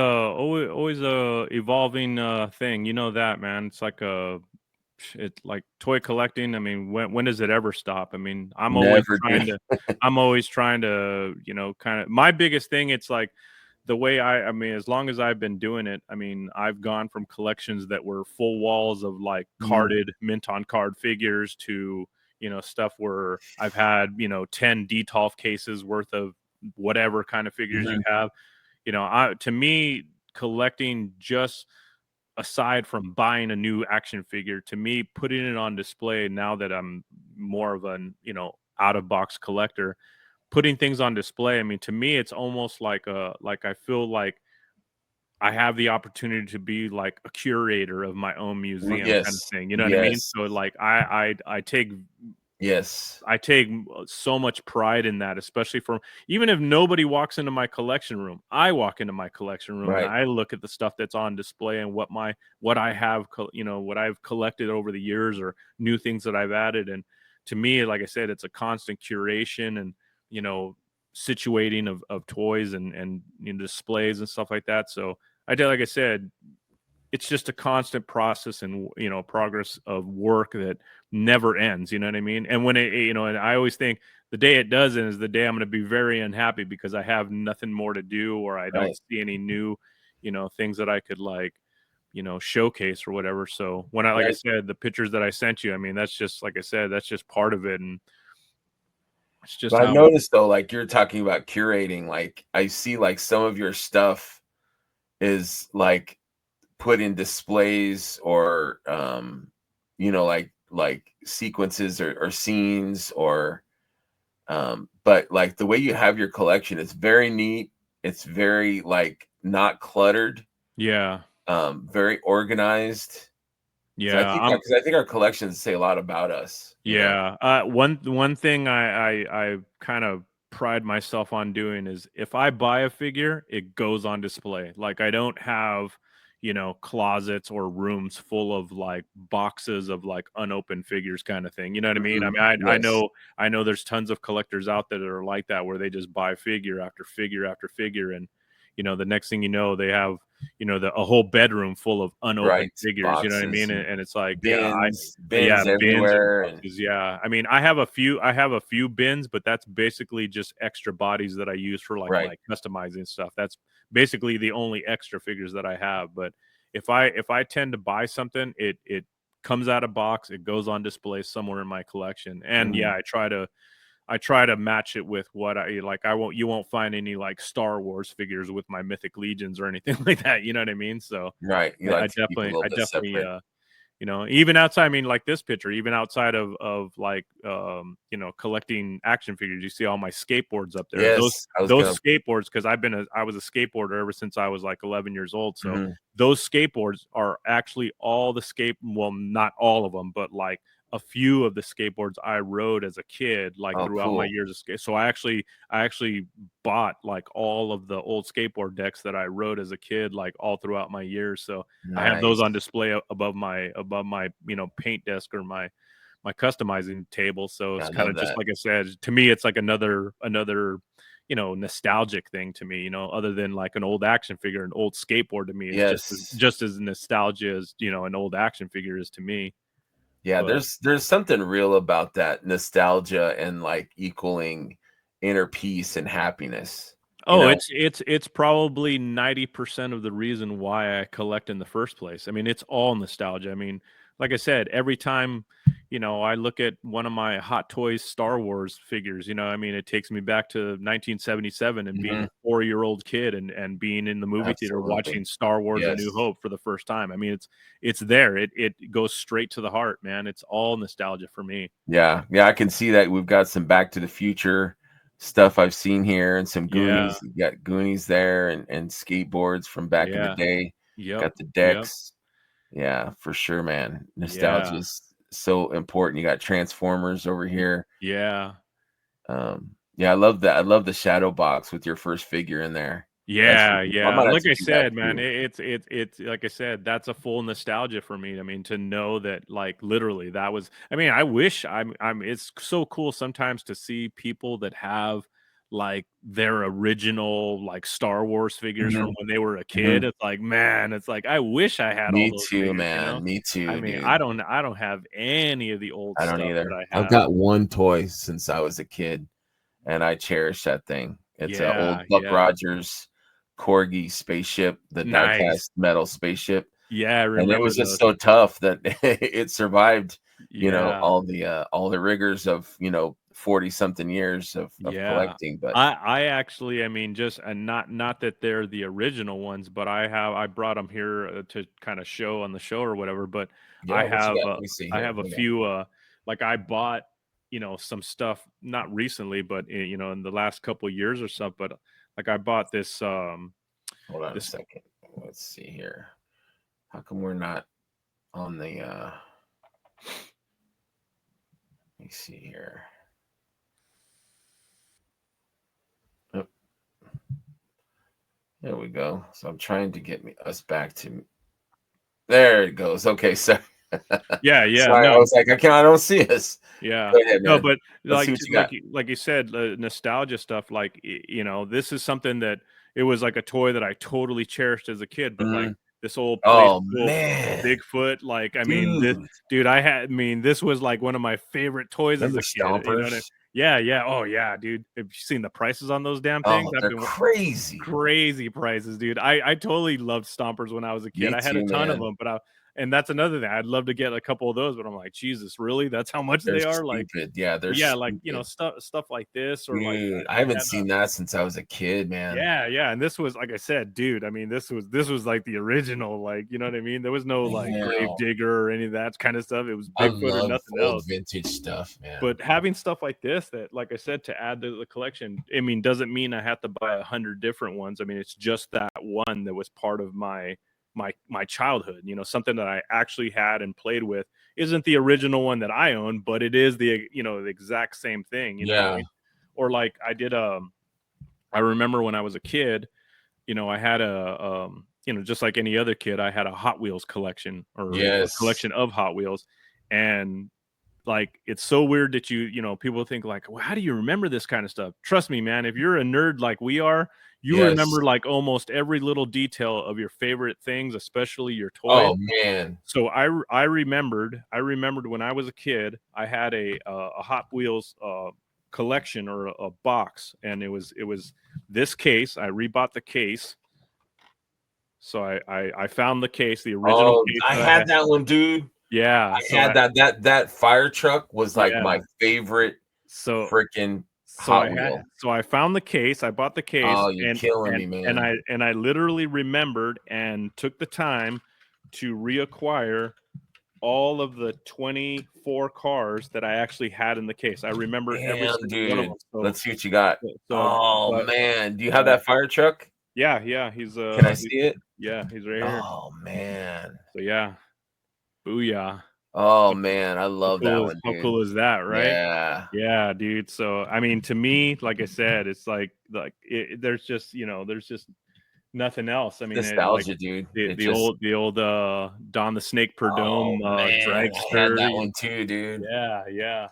evolving thing. You know that, man. It's like toy collecting. I mean, when does it ever stop? I mean, Never do. I'm always trying to, kind of my biggest thing, it's like the way I mean, as long as I've been doing it, I mean, I've gone from collections that were full walls of like Mhm, carded mint on card figures to, stuff where I've had, 10 Detolf cases worth of whatever kind of figures you mhm. have. I to me, collecting, just aside from buying a new action figure, to me, putting it on display, now that I'm more of an, out of box collector, putting things on display, I mean, to me, it's almost like I feel like I have the opportunity to be like a curator of my own museum kind of Yes. thing. You know what I mean? Yes. So like Yes. I take so much pride in that, especially from, even if nobody walks into my collection room, I walk into my collection room and Right. I look at the stuff that's on display and what I have, what I've collected over the years or new things that I've added. And to me, like I said, it's a constant curation and, you know, situating of toys and displays and stuff like that. So like I said, it's just a constant process and, you know, progress of work that never ends. You know what I mean? And when it, you know, and I always think the day it doesn't is the day I'm going to be very unhappy because I have nothing more to do, or I don't Right. see any new, you know, things that I could like, you know, showcase or whatever. So when I, like I Right. said, the pictures that I sent you, I mean, that's just, like I said, that's just part of it. And it's just But I've how, noticed though, like you're talking about curating, like I see like some of your stuff is like put in displays or you know, like sequences or scenes or but like the way you have your collection, it's very neat. It's very like not cluttered, yeah. very organized. So Yeah. I'm, I think our collections say a lot about us, you know. yeah. One thing I kind of pride myself on doing is if I buy a figure, it goes on display. Like I don't have, you know, closets or rooms full of like boxes of like unopened figures kind of thing. You know what I mean? I Mhm. mean, Yes. I know there's tons of collectors out there that are like that where they just buy figure after figure after figure, and you know, the next thing you know, they have, you know, a whole bedroom full of unopened Right. figures. You know what I Boxes mean? and And it's like, yeah, yeah, bins bins and everywhere and boxes, yeah. I mean, I have a few bins, but that's basically just extra bodies that I use for, like, right. my customizing stuff. That's basically the only extra figures that I have, but if I tend to buy something, it comes out of box, it goes on display somewhere in my collection, and, yeah, Mhm. I try to match it with what I like. You won't find any, like, Star Wars figures with my Mythic Legions or anything like that, you know what I mean? So, Right. You like to keep a little I bit definitely, separate. you know, even outside, I mean, like this picture, even outside of like, you know, collecting action figures, you see all my skateboards up there. Yes. I was Those gonna skateboards, because I was a skateboarder ever since I was like 11 years old. So mhm. those skateboards are actually all the well, not all of them, but like a few of the skateboards I rode as a kid, like Oh, throughout my cool. years of skate. So I actually bought like all of the old skateboard decks that I rode as a kid, like all throughout my years. So I have those on Nice. display above my, you know, paint desk or my customizing table. So I it's kind love of just that. like I said, to me, it's like another, you know, nostalgic thing to me. You know, other than like an old action figure, an old skateboard to me is Yes. just as nostalgia as, you know, an old action figure is to me. Yeah, But there's something real about that nostalgia and like equaling inner peace and happiness, you oh, know? it's probably 90% of the reason why I collect in the first place. I mean, it's all nostalgia. I mean, like I said, every time, you know, I look at one of my Hot Toys Star Wars figures, you know, I mean, it takes me back to 1977 and being Mhm. a 4-year-old kid and being in the movie theater Absolutely. watching Star Wars: A New Yes. Hope for the first time. I mean, it's there. It goes straight to the heart, man. It's all nostalgia for me. Yeah. Yeah, I can see that we've got some Back to the Future stuff I've seen here and some Yeah. Goonies. You got Goonies there and skateboards from back in the Yeah. day. Yep. Got the Yep. decks. Yeah, for sure, man. Nostalgia Yeah. is so important. You got Transformers over Y- here. Yeah. Yeah, I love that. I love the shadow box with your first figure in there. That's Yeah, really cool. I yeah. might have Like to I do that said, man, too. it's like I said, that's a full nostalgia for me. I mean, to know that, like, literally, that was. I mean, I wish I'm. It's so cool sometimes to see people that have like their original like Star Wars figures from Mhm, when they were a kid. mhm. It's like, man, it's like I wish I had all Me those too, figures. You know, man. Me I too, mean, dude. I don't have any of the old I don't stuff that either. I I've have. got one toy since I was a kid, and I cherish that thing. It's a Yeah, old Buck yeah. Rogers Corgi spaceship, the Nice. die-cast metal spaceship, Yeah, I and it remember was just those. so tough that it survived, you know, Yeah. all the rigors of, you know, 40 something years of Yeah. collecting, but I actually, I mean, just and not that they're the original ones, but I brought them here to kind of show on the show or whatever. But yeah, what you got? Let me see I here. have a Hold on. few like I bought, you know, some stuff not recently, but you know, in the last couple years or stuff. But like I bought Hold on a this. second. Let's see here. How come we're not on the let me see here. Oh, there we go. So I'm trying to get us back to there it goes. Okay, so Yeah, yeah, sorry, I no, was like, I don't see us. yeah. Go ahead, No, man. but Let's see what you got. like you said, nostalgia stuff, like, you know, this is something that it was like a toy that I totally cherished as a kid, but like Mhm. this old place, Oh man, Bigfoot. Like, I mean, this dude. dude, I mean, this was like one of my favorite toys as Remember a kid. You know what I mean? Stompers? Yeah, yeah. Oh yeah, dude. Have you seen the prices on those damn things? Oh, I've they're been crazy. crazy prices, dude. I totally loved Stompers when I was a kid. Me I had a too, ton of man. them, and that's another thing. I'd love to get a couple of those, but I'm like, Jesus, really? That's how much They're they are? Like, stupid. Yeah, they're but yeah, like, you know, stupid. stuff like this, or like Dude, I I haven't had seen that since I was a kid, man. yeah, yeah, and this was like I said, dude. I mean, this was like the original, like, you know what I mean? There was no like Grave Damn. Digger or any of that kind of stuff. It was I Bigfoot or love nothing old else. vintage stuff, man. But having stuff like this, that, like I said, to add to the collection, I mean, doesn't mean I have to buy 100 different ones. I mean, it's just that one that was part of my childhood. You know, something that I actually had and played with. Isn't the original one that I own, but it is the, you know, the exact same thing. You know what I Yeah. mean? Or like I did. I remember when I was a kid, you know, I had you know, just like any other kid, I had a Hot Wheels collection, or a Yes. collection of Hot Wheels. And like, it's so weird that you know, people think like, well, how do you remember this kind of stuff? Trust me, man, if you're a nerd like we are, you Yes. remember like almost every little detail of your favorite things, especially your toys. Oh man. So I remembered when I was a kid, I had a Hot Wheels collection, or a box, and it was this case. I rebought the case, so I found the case, the original Oh, case I that I had had. that one, dude. Yeah, I had that fire truck was like yeah, my favorite so freaking so Hot I had Wheel. so I found the case, I bought the case, Oh, you're killing me, and man. I literally remembered and took the time to reacquire all of the 24 cars that I actually had in the case. I remember every Damn, single one of dude. them. So Let's see what you got. Oh but man. Do you have uh, that fire truck? yeah, yeah, he's Can I see it? yeah, he's right here. Oh man. So yeah, booyah. Oh man, I How love that cool is one, how dude. cool is that, right? Yeah. Yeah, dude. So I mean, to me, like I said, it's there's just, you know, there's just nothing else. I mean, like Nostalgia, dude. It just the old Don the Snake oh Perdome man, I had dragster. that one too, dude. Yeah, yeah.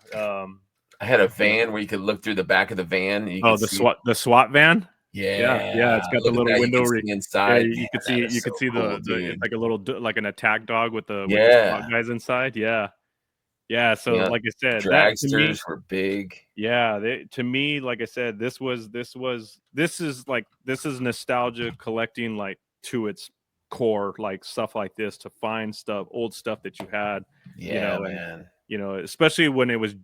I had a You know, van where you could look through the back of the van and you oh, could the see SWAT van. Yeah, yeah. yeah, It's got the look at little that, you window can where see yeah, inside. Man, that you is could so see cool, the it's dude. like a little like an attack dog with the SWAT Yeah, guys inside. Yeah, yeah. So yeah. like I said, that to me, Dragsters were big. yeah, to me, like I said, this is nostalgia collecting, like, to its core, like stuff like this, to find stuff, old stuff that you had, you Yeah, know, and man. you know, especially when it was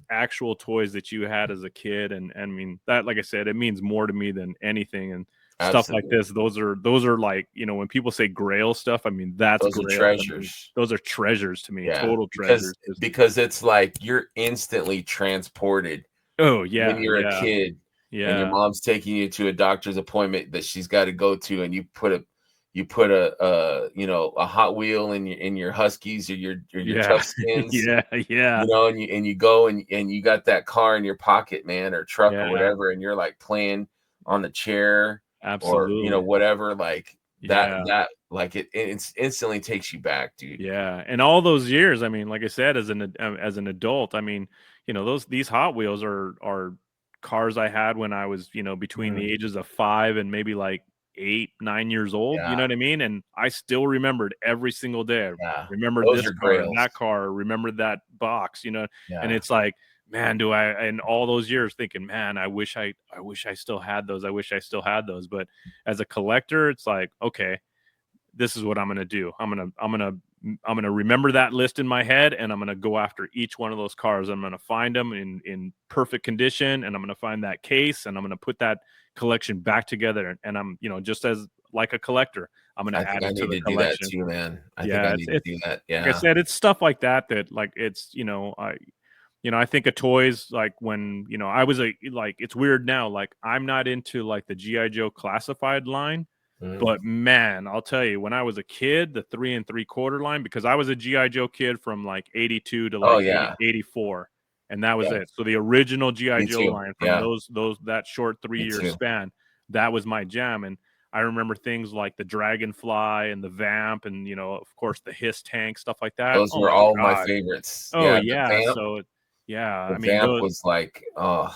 actual toys that you had as a kid, and I mean that, like I said, it means more to me than anything, and stuff like Absolutely. this. Those are like, you know, when people say Grail stuff, I mean that's Those are Grail to me. treasures. Those are treasures to me, Yeah, total treasures. because it's like you're instantly transported Oh when yeah, you're a yeah, kid and your yeah, mom's taking you to a doctor's appointment that she's got to go to, and you put a you know, a Hot Wheel in your Huskies or your yeah, Tough Skins, yeah, yeah, you know, and you go and you got that car in your pocket, man, or truck or yeah. whatever, and you're like playing on the chair or you know Absolutely. whatever, like Yeah. like it instantly takes you back, dude. Yeah. And all those years, I mean, like I said, as an adult, I mean, you know, these Hot Wheels are cars I had when I was, you know, between Mm, the ages of 5 and maybe like 8, 9 years old, you yeah, know what I mean? And I still remembered every single day. I yeah, remembered those this are car, grails. that car, remembered that box, you know. And Yeah, it's like, man, do I, and all those years thinking, man, I wish I still had those. I wish I still had those. But as a collector, it's like, okay, this is what I'm going to do. I'm going to remember that list in my head, and I'm going to go after each one of those cars. I'm going to find them in perfect condition, and I'm going to find that case, and I'm going to put that collection back together. And I'm, you know, just as like a collector, I'm going I to think add I it to need the to do that collection. too, man. I think I Yeah, need to it's do that. like I Yeah. said, it's stuff like that like it's, you know, I think of toys like when, you know, I was like, it's weird now, like I'm not into like the GI Joe classified line. Mhm. But man, I'll tell you, when I was a kid, the 3 3/4 line, because I was a GI Joe kid from like 82 to Oh like yeah, 84, and that was yeah. it. So the original GI Me Joe too. line from Yeah, that short me 3 year too. span, that was my jam. And I remember things like the Dragonfly and the Vamp, and, you know, of course, the Hiss tank, stuff like that. Those Oh were my all my god. favorites. Oh Yeah, yeah. So yeah, the I mean vamp those. was like, oh,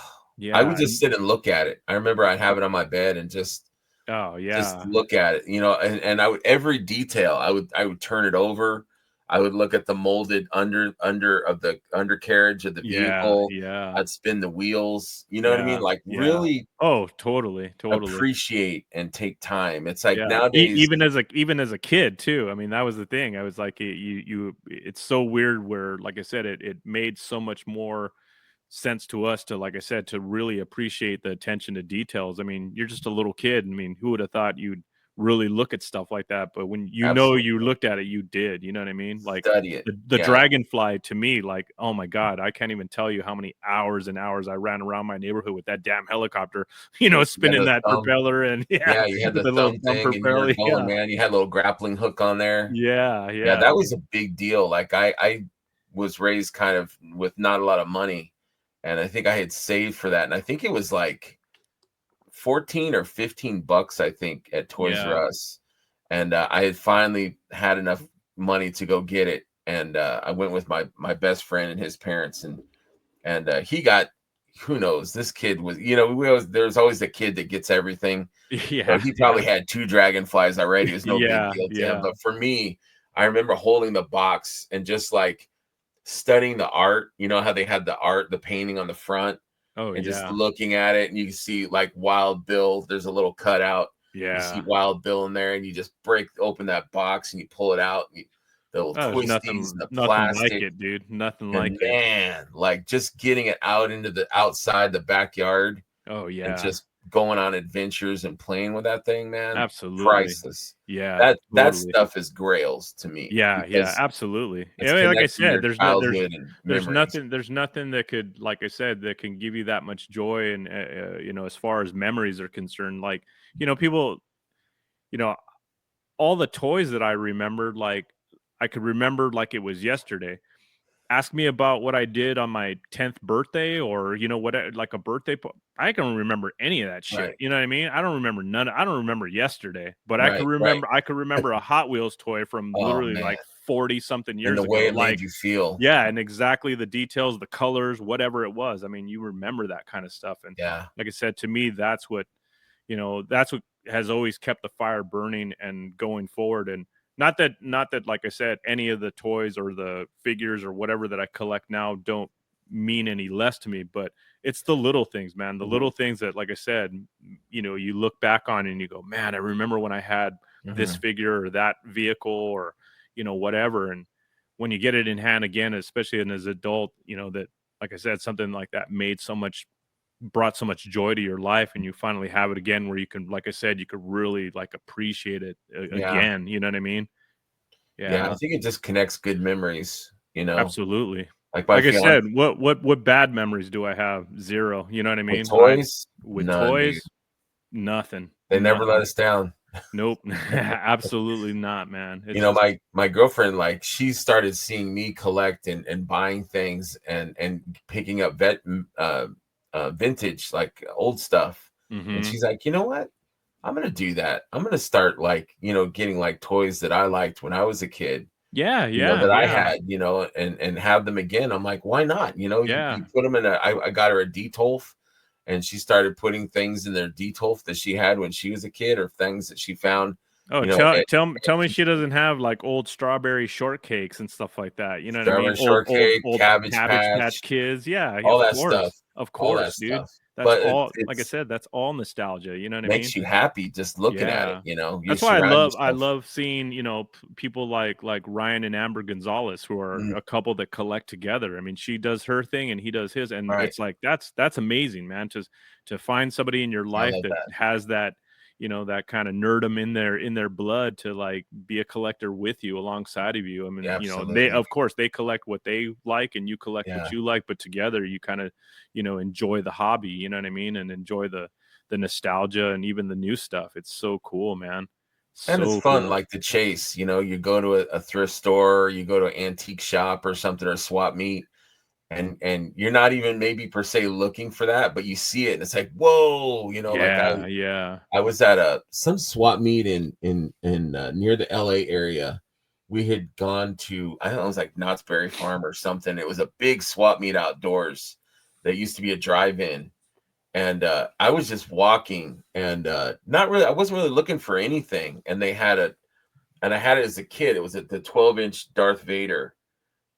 I would Yeah, just sit and look at it. I remember I'd have it on my bed and just Oh Just yeah. look at it, and I would every detail, I would turn it over. I would look at the molded under of the undercarriage of the Yeah, vehicle. yeah, I'd spin the wheels, you know what I mean? yeah, Like, yeah. really Oh, totally, totally. appreciate and take time. It's like Yeah, nowadays. even as a kid too. I mean, that was the thing. I was like, it's so weird where, like I said, it made so much more sense to us to, like I said, to really appreciate the attention to details. I mean, you're just a little kid. I mean, who would have thought you'd really look at stuff like that? But when you Absolutely. looked at it, you did. You know what I mean? Like Study it. the Yeah. dragonfly to me, like, oh my god, I can't even tell you how many hours and hours I ran around my neighborhood with that damn helicopter, You had spinning the that thumb. propeller and yeah, Yeah, you had with the the little thumb thumb thing and you were propeller. going, Yeah, man. You had a little grappling hook on there. yeah, Yeah, yeah, that was a big deal. Like, I was raised kind of with not a lot of money, and I think I had saved for that, and I think it was like 14 or 15 bucks, I think, at Toys R yeah. Us. And I had finally had enough money to go get it. And I went with my best friend and his parents, and he got, who knows, this kid was, there's always the kid that gets everything. So Yeah, he yeah, probably had two dragonflies already. It was no big yeah, deal to him. yeah. But for me, I remember holding the box and just like studying the art. You know how they had the art, the painting on the front, Oh and just yeah, looking at it, and you can see like Wild Bill. There's a little cutout. You see yeah. Wild Bill in there, and you just break open that box and you pull it out. And the little Oh, there's twisties and the nothing like plastic, it, dude. Nothing and like it. man, like just getting it out into the outside the backyard Oh and yeah, just going on adventures and playing with that thing, man, absolutely. priceless. Yeah, That totally. stuff is grails to me Yeah, yeah, because absolutely. it's Yeah, I mean, like I connecting said, your childhood and memories. there's nothing that could, like I said, that can give you that much joy and as far as memories are concerned. Like, people, you know, all the toys that I remembered, like I could remember like it was yesterday. Ask me about what I did on my 10th birthday or, like a birthday. I can remember any of that shit. Right, You know what I mean? I don't remember none. I don't remember yesterday, but right, right. I could remember a Hot Wheels toy from Oh literally man, like 40 something and years the way ago. it made Like, you feel. yeah. And exactly the details, the colors, whatever it was. I mean, you remember that kind of stuff. And Yeah. like I said, to me, that's what has always kept the fire burning and going forward. And not that like I said, any of the toys or the figures or whatever that I collect now don't mean any less to me, but it's the little things, man. The Mhm, little things that, like I said, you look back on and you go, man, I remember when I had this mhm. figure or that vehicle or whatever. And when you get it in hand again, especially as an adult, that, like I said, something like that brought so much joy to your life, and you finally have it again where you can, like I said, you could really like appreciate it Yeah, again. You know what I mean? yeah, I Yeah, think it just connects good memories, absolutely. like my Like I fiance said, what bad memories do I have? Zero. You know what I with mean? toys, With none, dude. toys, nothing, They never let nothing. us down. Nope, absolutely not, man. You It's know, just my girlfriend, like, she started seeing me collect and buying things and picking up vintage, like, old stuff, and hmm she's like, "You know what? I'm gonna do that. I'm gonna start, like, getting, like, toys that I liked when I was a kid." yeah, yeah, That I yeah, had, and have them again. I'm like, why not? You yeah. put them in I got her a Detolf, and she started putting things in their Detolf that she had when she was a kid, or things that she found, Oh, at tell me antique she doesn't have, like, old strawberry shortcakes and stuff like that, you know what I mean? strawberry shortcake, Old Cabbage Cabbage Patch Patch, Kids, yeah, all that stuff, of all that course, dude. stuff. That's But all, like I it's said, that's all nostalgia, you know what I mean? makes you happy just looking at it. Yeah. You That's why surround I yourself. love seeing, people like Ryan and Amber Gonzalez, who are Mhm. a couple that collect together. I mean, she does her thing and he does his, and Right. it's like that's amazing, man. To find somebody in your I life love that that. has that, that kind of nerdum in their blood to like be a collector with you alongside of you. I mean, Yeah, they, absolutely. of course, they collect what they like and you collect what Yeah. you like, but together you kind of, enjoy the hobby, you know what I mean? And enjoy the nostalgia and even the new stuff. It's so cool, man. And it's So fun, cool. like the chase. You go to a thrift store, you go to an antique shop or something, or swap meet, and you're not even maybe per se looking for that, but you see it and it's like, whoa, like Yeah, yeah. I was at a some swap meet in near the LA area. We had gone to, I don't know, it was like Knott's Berry Farm or something. It was a big swap meet outdoors that used to be a drive-in, and I was just walking, and I wasn't really looking for anything, and they had it, and I had it as a kid. It was at the 12-inch Darth Vader,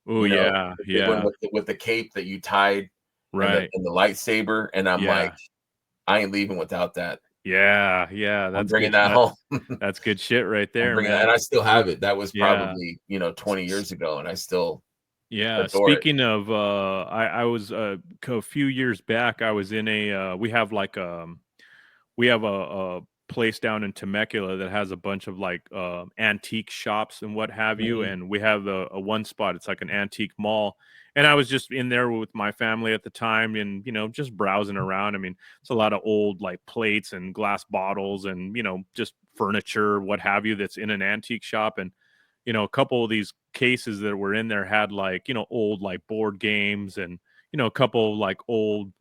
Oh yeah, the big one yeah, with the cape that you tied, right. and the lightsaber, and I'm like, Yeah, I ain't leaving without that. yeah, yeah. I'm That's bringing good. that home. That's good shit right I'm there, bringing that, man. and I still have it. That was Yeah. probably 20 years ago, and I still Yeah, adore it. speaking of, I was a few years back. I was in a we have like we have a place down in Temecula that has a bunch of like antique shops and what have you, Mhm. and we have a one spot. It's like an antique mall, and I was just in there with my family at the time, and just browsing around. I mean, it's a lot of old like plates and glass bottles, and just furniture, what have you, that's in an antique shop, and a couple of these cases that were in there had like, old like board games and, a couple like old,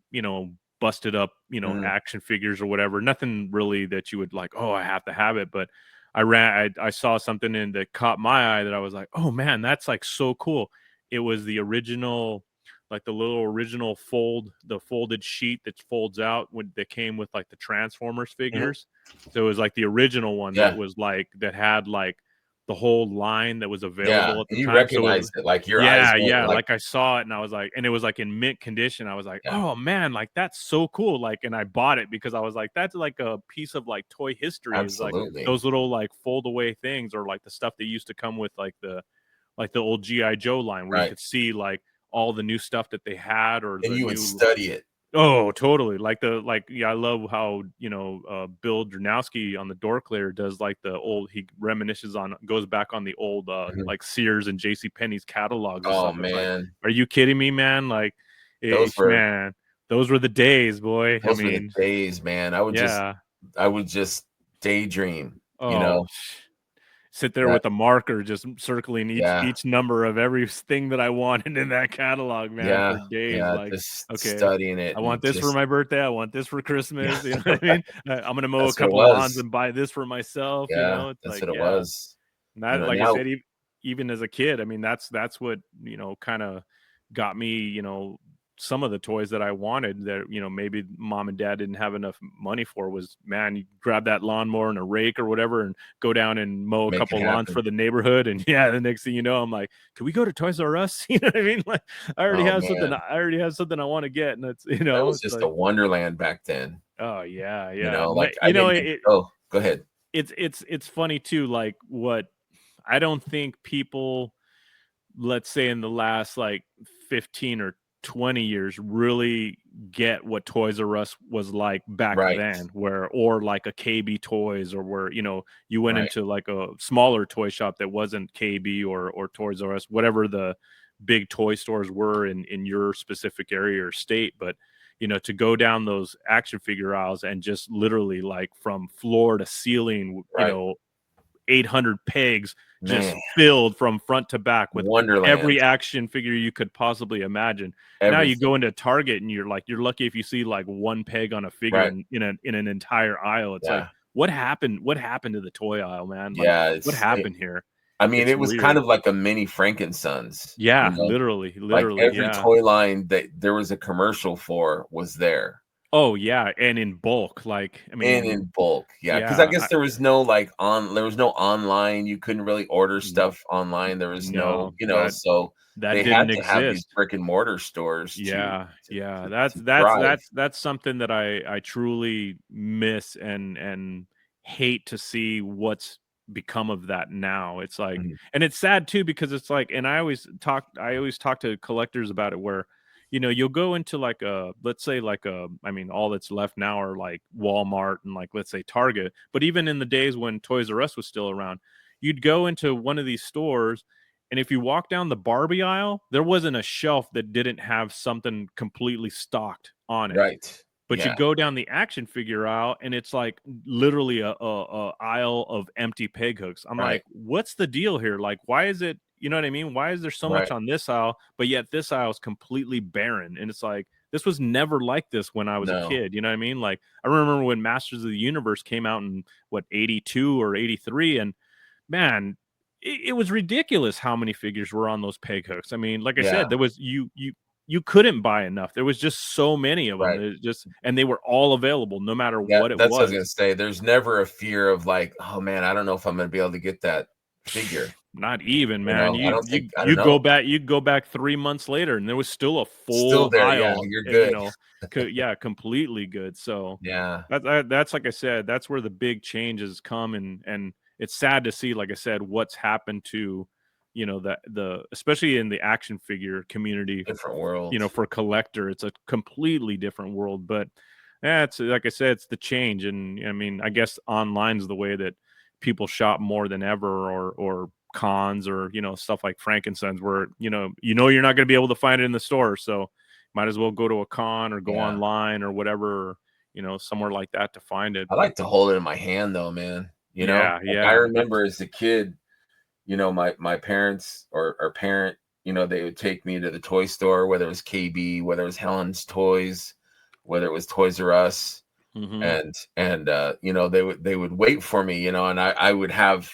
busted up, Mhm. action figures or whatever. Nothing really that you would like, oh, I have to have it. But I saw something in that caught my eye that I was like, oh man, that's like so cool. It was the original, like the little original the folded sheet that folds out that came with like the Transformers Mhm. figures. So it was like the original one that Yeah. was like, that had like the whole line that was Yeah, available at the and you time. So it was, recognize it, like, your eyes yeah, went yeah. like, Like I saw it and I was like, and it was like in mint condition. I was like, yeah, oh man, like that's so cool. Like, and I bought it because I was like, that's like a piece of like toy history, is like absolutely. those little like fold away things, or like the stuff that used to come with like the old GI Joe line where you Right, could see like all the new stuff that they had, or and the you would new. study it. Oh, totally. Yeah, I love how, Bill Dranowski on the Door Clear does like he reminisces on, goes back on the old, Mhm. like Sears and J.C. Penney's catalogs and Oh, stuff. It's like, man, are you kidding me, man? Like, those were man, those were the days, boy. I those were the mean, days, man. yeah. I would just daydream, you Oh, know? sit there That with a marker, just circling Yeah, each number of everything that I wanted in that catalog, man, yeah, for days. yeah, Like, just okay, studying I it want and this for just my birthday. I want this for yeah, Christmas. You know what I mean? I'm gonna mow a that's what it couple lawns was. and buy this for myself. Yeah, It's that's like, what it yeah. was. And that, like I Now said, even as a kid, I mean, that's what, kind of got me, some of the toys that I wanted that, maybe mom and dad didn't have enough money for, was, man, you grab that lawnmower and a rake or whatever and go down and mow a make it couple lawns happen. for the neighborhood. And yeah, the next thing you know, I'm like, can we go to Toys R Us? You know what I mean? Like, Oh, man, I already have something I want to get. And it's, that was it's just a like, wonderland back then, oh yeah, yeah. like, I didn't get oh, go ahead. It's funny too, like what, I don't think people, let's say in the last like 15 or 20 years, really get what Toys R Us was like back Right, then, or like a KB Toys, or where, you went right, into like a smaller toy shop that wasn't KB or Toys R Us, whatever the big toy stores were in your specific area or state. But, to go down those action figure aisles and just literally like from floor to ceiling, right. 800 pegs just Man, filled from front to back with every wonderland, action figure you could possibly imagine. Now you everything. go into Target and you're lucky if you see like one peg on a figure Right, in an entire aisle. It's like, yeah, what happened? What happened to the toy aisle, man? Like, yeah, what happened here? I mean, It's it was kind weird. of like a mini Frankenstein's, Yeah, literally, like, literally, every yeah. toy line that there was a commercial for was there, Oh yeah, and in bulk. Like, I and mean, in bulk, yeah, because I yeah, guess there was no online, you couldn't really order stuff online, there was no, no, that so they didn't had to have these exist. brick and mortar stores Yeah, yeah. to thrive. That's something that I truly miss and hate to see what's become of that now. It's like, Mhm. and it's sad too, because it's like, and I always talk to collectors about it, where, you'll go into like let's say like I mean, all that's left now are like Walmart and like, let's say Target. But even in the days when Toys R Us was still around, you'd go into one of these stores, and if you walk down the Barbie aisle, there wasn't a shelf that didn't have something completely stocked on it. Right, But you yeah, go down the action figure aisle and it's like literally a aisle of empty peg hooks. I'm right, like, what's the deal here? Like, why is it, you know what I mean? Why is there so much right, on this aisle, but yet this aisle is completely barren? And it's like, this was never like this when I was a no, kid. You know what I mean? Like, I remember when Masters of the Universe came out in what, 82 or 83. And man, it was ridiculous how many figures were on those peg hooks. I mean, like I yeah, said, there was, you couldn't buy enough. There was just so many of them. Right. There's just, and they were all available no matter Yeah, what it that's what I was was. gonna say. There's never a fear of like, oh man, I don't know if I'm gonna be able to get that figure. Not even, You man. know, I You don't you think I don't you go know. back, you go back 3 months later, and there was still a Still full there. Yeah, aisle. you're You good. know, yeah, completely good. So Yeah. that's like I said, that's where the big changes come, and it's sad to see, like I said, what's happened to, the especially in the action figure community. Different world. For collector, it's a completely different world. But yeah, it's like I said, it's the change, and I mean, I guess online's the way that people shop more than ever, or cons, or stuff like Frankenstein's, where you're not going to be able to find it in the store, so might as well go to a con or go Yeah. online or whatever, somewhere like that to find it. I But like to hold it in my hand though, man. yeah, Like I yeah, remember as a kid, my parents or parent, they would take me to the toy store, whether it was KB, whether it was Helen's Toys, whether it was Toys R Us, hmm and they would wait for me, and I would have,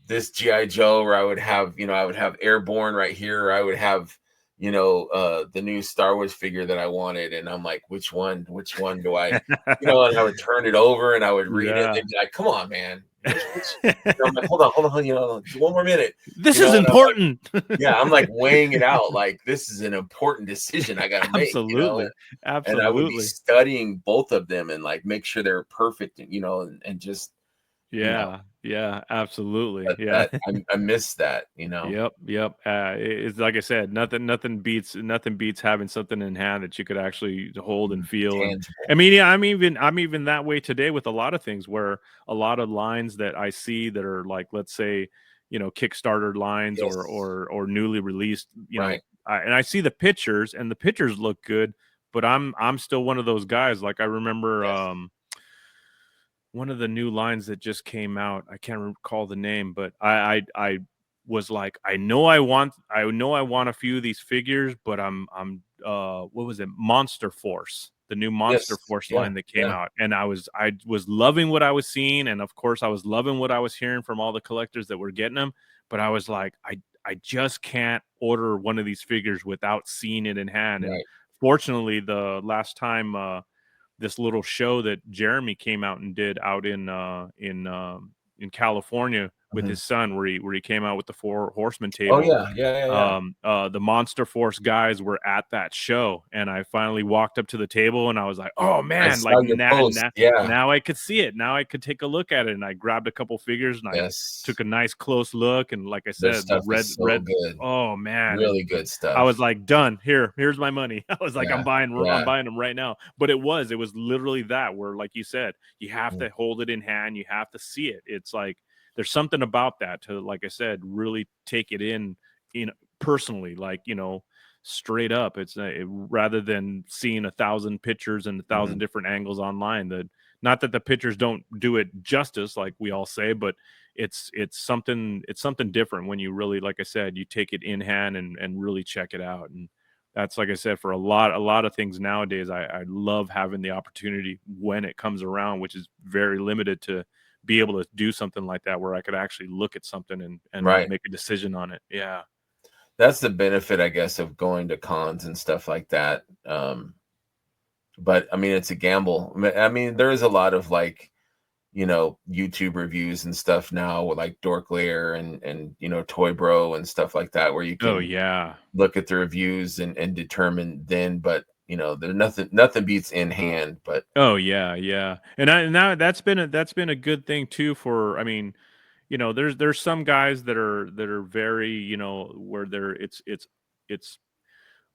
this GI Joe, or I would have Airborne right here, or I would have, the new Star Wars figure that I wanted, and I'm like, which one do I, and I would turn it over and I would read it, and yeah. they'd be like, come on, man, which I'm like, hold on, one more minute, This is and I'm like, important. yeah, I'm like weighing it out, like this is an important decision I got to make, Absolutely, and I would be absolutely. studying both of them and like make sure they're perfect, and just, Yeah, yeah, absolutely. but Yeah. that I miss that. Yep, yep. It's like I said, nothing beats having something in hand that you could actually hold and feel. And I Tangible. mean, yeah, I'm even that way today with a lot of things, where a lot of lines that I see that are like, let's say, Kickstarter lines, or Yes. or newly released, Right. and I see the pictures, and the pictures look good, but I'm still one of those guys. Like I remember Yes. one of the new lines that just came out. I can't recall the name, but I was like, I know I want a few of these figures, but what was it? Monster Force, the new Monster Yes. Force Yeah. line that came Yeah. out, and I was loving what I was seeing, and of course I was loving what I was hearing from all the collectors that were getting them, but I was like, I just can't order one of these figures without seeing it in hand. And Right. fortunately, the last time this little show that Jeremy came out and did out in California with Mhm. his son, where he came out with the Four Horsemen Oh table. yeah. Yeah. Yeah. Yeah. The Monster Force guys were at that show, and I finally walked up to the table, and I was like, "Oh I man!" saw Like your now, post. Yeah. now I could see it. Now I could take a look at it, and I grabbed a couple figures, and I Yes. took a nice close look, and like I Their said, the stuff red is so red. good. Oh man, and Really good I was stuff. like, done. Here's my money. I was like, I'm Yeah. buying, I'm Yeah. buying them right now. But it was literally that, where, like you said, you have Mm. to hold it in hand, you have to see it. It's like there's something about that to, like I said, really take it in personally, like straight up. It's rather than seeing 1,000 pictures and 1,000 Mhm. different angles online. That not that the pictures don't do it justice, like we all say, but it's something different when you really, like I said, you take it in hand and really check it out. And that's, like I said, for a lot of things nowadays, I love having the opportunity when it comes around, which is very limited, to be able to do something like that, where I could actually look at something and Right. make a decision on it. Yeah. That's the benefit, I guess, of going to cons and stuff like that. But I mean, it's a gamble. I mean, there is a lot of like, YouTube reviews and stuff now with like Dork Lair and Toy Bro and stuff like that, where you Oh can yeah. look at the reviews and determine then. But there's nothing beats in hand. But Oh yeah, yeah. And now that's been a good thing too. For, I mean, there's some guys that are very, where it's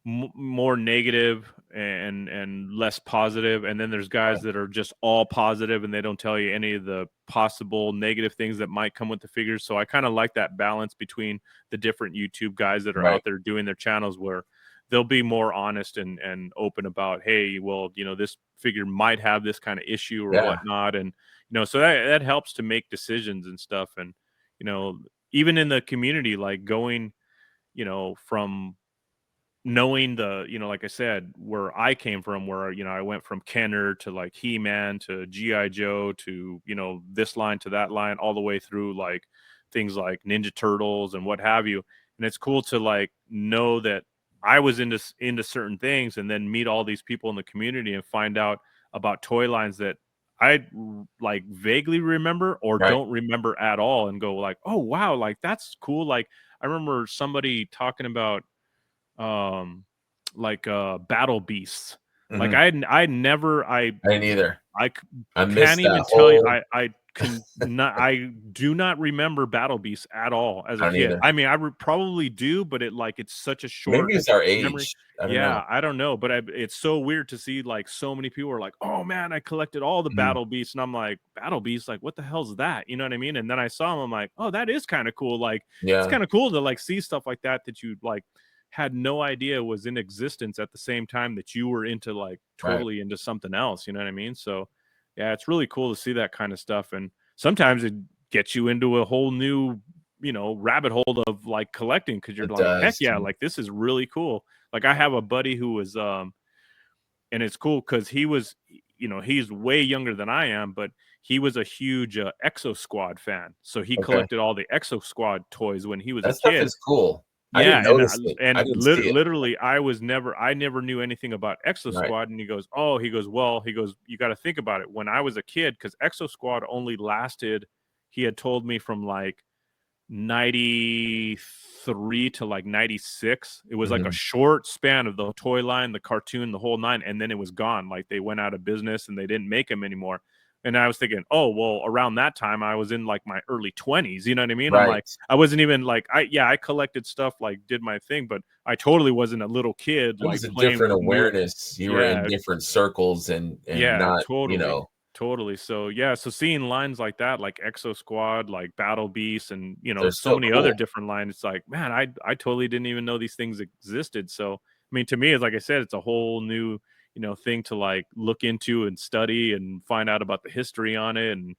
more negative and less positive, and then there's guys that are just all positive, and they don't tell you any of the possible negative things that might come with the figures. So I kind of like that balance between the different YouTube guys that are right, out there doing their channels, where they'll be more honest and open about, hey, well, this figure might have this kind of issue or yeah, whatnot. And so that helps to make decisions and stuff. And you know even in the community, like going, from knowing the, like I said, where I came from, where, I went from Kenner to like He-Man to GI Joe to, this line to that line, all the way through like things like Ninja Turtles and what have you. And it's cool to like know that I was into certain things, and then meet all these people in the community and find out about toy lines that I like vaguely remember or Right. don't remember at all, and go like, oh wow, like that's cool. Like I remember somebody talking about um battle beasts. Like Mhm. I never I didn't either. I I can't missed that even tell you. whole. I do not remember Battle Beasts at all as I a don't kid. either. I mean, probably do, but it's such a short Maybe it's our memory. age. I don't know. Yeah, I don't know, but it's so weird to see like so many people are like, "Oh man, I collected all the Mhm. Battle Beasts," and I'm like, "Battle Beasts? Like, what the hell's that?" You know what I mean? And then I saw them, I'm like, "Oh, that is kind of cool." Like, it's Yeah. kind of cool to like see stuff like that you like had no idea was in existence at the same time that you were into like Right. totally into something else. You know what I mean? So yeah, it's really cool to see that kind of stuff. And sometimes it gets you into a whole new, rabbit hole of like collecting because you're It like, heck does. yeah, like this is really cool. Like I have a buddy who was, and it's cool because he's way younger than I am, but he was a huge Exo Squad fan. So he Okay. collected all the Exo Squad toys when he was a That stuff kid. is cool. I Yeah, didn't and notice it. I didn't see it. literally, I never knew anything about Exo Right. Squad, and he goes, "Oh," he goes, "You got to think about it. When I was a kid, because Exo Squad only lasted," he had told me from like 93 to like 96. It was like a Mhm. short span of the toy line, the cartoon, the whole nine, and then it was gone. Like they went out of business and they didn't make them anymore. And I was thinking, oh, well, around that time I was in like my early 20s. You know what I mean? I'm Right. like, I wasn't even like, I collected stuff, like did my thing, but I totally wasn't a little kid It was like a playing different with new. awareness. You were in Yeah, different circles and yeah, not, totally. Totally. So yeah, so seeing lines like that, like Exo Squad, like Battle Beast, and they're so so many other cool. different lines, it's like, man, I totally didn't even know these things existed. So I mean, to me, it's like I said, it's a whole new, thing to like look into and study and find out about the history on it, and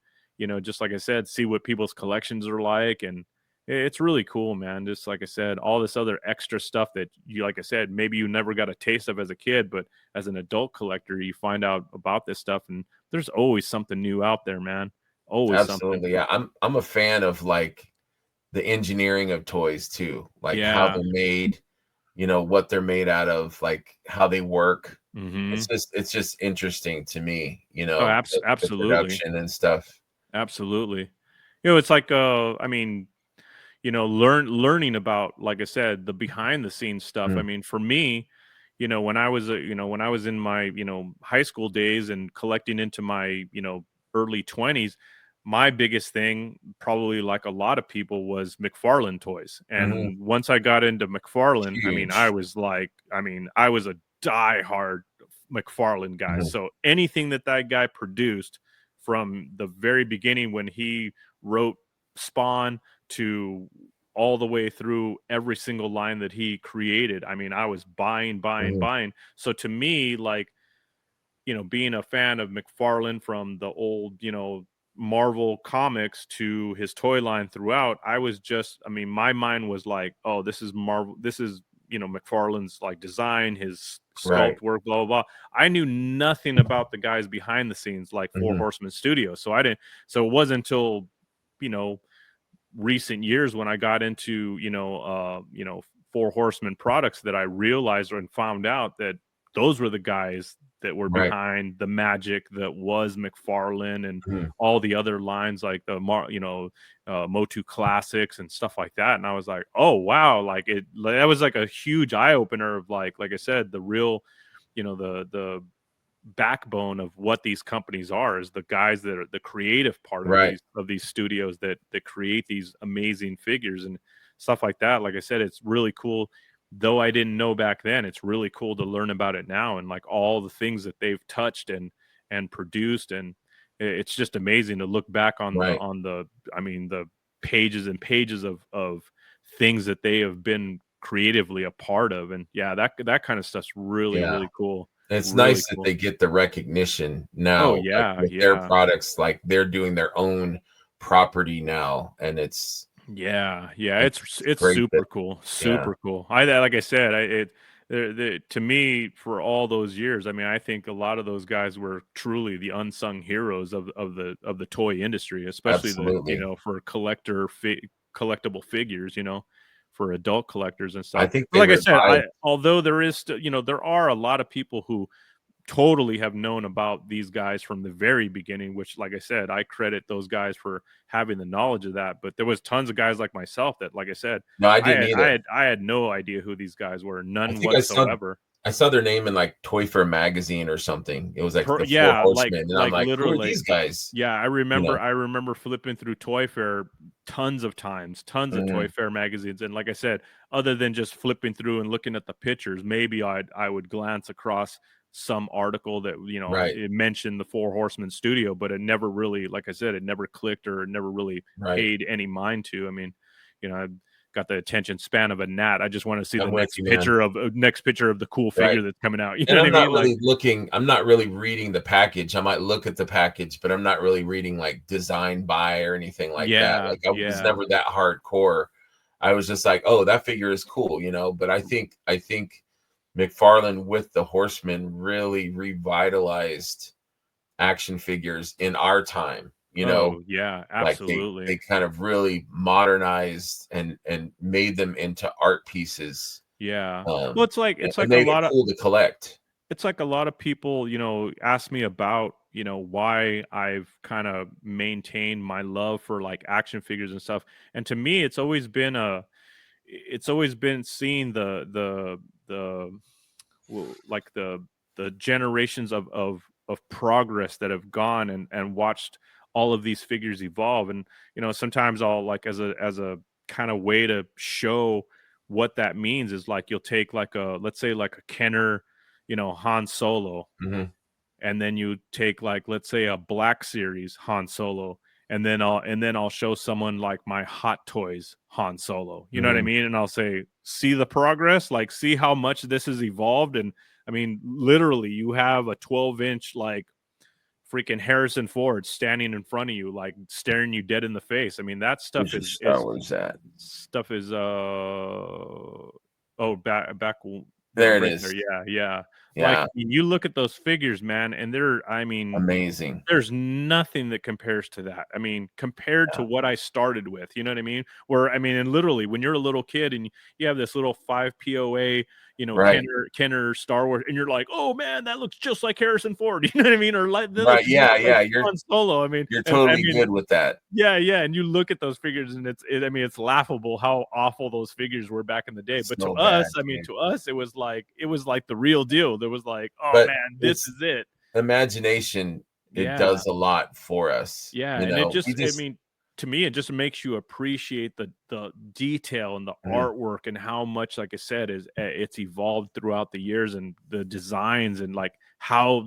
just like I said, see what people's collections are like, and it's really cool, man. Just like I said, all this other extra stuff that you, like I said, maybe you never got a taste of as a kid, but as an adult collector, you find out about this stuff, and there's always something new out there, man. Always something. Absolutely. Yeah. I'm a fan of like the engineering of toys too, like how Yeah. they're made, what they're made out of, like how they work. Mhm. It's just interesting to me, Oh, the absolutely. production and stuff. Absolutely. It's like, I mean, learning about, like I said, the behind the scenes stuff. I Mm, mean, for me, when I was in my, high school days and collecting into my, early 20s, my biggest thing, probably like a lot of people, was McFarlane toys. mhm. And once I got into McFarlane, I mean, Huge. I was a diehard McFarlane guy. Mhm. So anything that guy produced from the very beginning, when he wrote Spawn to all the way through every single line that he created, I mean, I was buying, buying, Mhm. buying. So to me, like, being a fan of McFarlane from the old, Marvel comics to his toy line throughout, I mean, my mind was like, oh, this is Marvel. This is, McFarlane's like design, his Right. sculpt work, blah, blah, blah. I knew nothing about the guys behind the scenes, like Four Mhm. Horsemen Studios. So it wasn't until, you know, recent years when I got into, Four Horsemen products, that I realized and found out that those were the guys that were Right. behind the magic that was McFarlane, and Mhm. all the other lines like the Motu Classics and stuff like that. And I was like, oh wow, that was like a huge eye opener of like I said, the real, the backbone of what these companies are is the guys that are the creative part of Right. these studios that create these amazing figures and stuff like that. Like I said, it's really cool. Though I didn't know back then, it's really cool to learn about it now, and like all the things that they've touched and produced. And it's just amazing to look back on Right. I mean, the pages and pages of things that they have been creatively a part of. And yeah, that kind of stuff's really, Yeah. really cool. It's Really nice that cool. they get the recognition Oh, now, like, yeah, with their yeah. products, like, they're doing their own property now, and Yeah, yeah, it's it's it's great that. super cool, Yeah, super cool. Like I said, to me, for all those years, I mean, I think a lot of those guys were truly the unsung heroes of the toy industry, especially absolutely. for collectible figures, for adult collectors and stuff. I think But they like I said, revived. although there is there are a lot of people who totally have known about these guys from the very beginning, which, like I said, I credit those guys for having the knowledge of that. But there was tons of guys like myself that, like I said, No, I didn't either. I had no idea who these guys were, I none think whatsoever. I saw their name in like Toy Fair magazine or something. It was like the Four Yeah, Horsemen, and I'm like like, who are literally. these guys? Yeah, You know? I remember flipping through Toy Fair tons of times, tons of Toy Mhm. Fair magazines, and like I said, other than just flipping through and looking at the pictures, maybe I would glance across some article that Right, it mentioned the Four Horsemen studio, but it never really, like I said, it never clicked or never really right. paid any mind to. I mean, I got the attention span of a gnat. I just want to see I'm the with next you, man. picture of the cool Right. figure that's coming out. You And know what I mean? Like, I'm not really reading the package. I might look at the package, but I'm not really reading like design by or anything like that. yeah, Like I was yeah. never that hardcore. I was just like, oh, that figure is cool, But I think McFarlane with the Horsemen really revitalized action figures in our time, Oh, yeah, like absolutely. they kind of really modernized and made them into art pieces. Yeah. Well, Um it's and like a made it lot of cool to collect. people, ask me about, why I've kind of maintained my love for like action figures and stuff. And to me, it's always been seeing the like the generations of progress that have gone and watched all of these figures evolve. And sometimes I'll, like, as a kind of way to show what that means, is like you'll take like a, let's say, like a Kenner, Han Solo, Mhm. and then you take, like, let's say, a Black Series Han Solo, and then I'll show someone like my Hot Toys Han Solo. You know what I Mhm. mean? And I'll say, see the progress, like, see how much this has evolved. And I mean, literally, you have a 12-inch like freaking Harrison Ford standing in front of you, like staring you dead in the face. I mean, that stuff Where's your Star Wars at? oh, There it right there. is. Yeah, yeah. Like, Yeah, you look at those figures, man, and I mean, amazing. there's nothing that compares to that. I mean, compared to Yeah. what I started with, you know what I mean? Where, I mean, and literally, when you're a little kid and you have this little 5 POA, Right. Kenner Star Wars, and you're like, "Oh man, that looks just like Harrison Ford." You know what I mean? Or like, that Right, looks just yeah, like yeah, Han Solo. I mean, you're and I totally mean, good with that. yeah, yeah, and you look at those figures, and I mean, it's laughable how awful those figures were back in the day. But to So bad, us, I mean, dude. to us, it was like the real deal. There was like, "Oh But man, this it's is it." imagination, it Yeah. does a lot for us, Yeah, and it We just, I just mean, to me, it just makes you appreciate the detail and the Mhm. artwork, and how much, like I said, it's evolved throughout the years, and the designs, and like how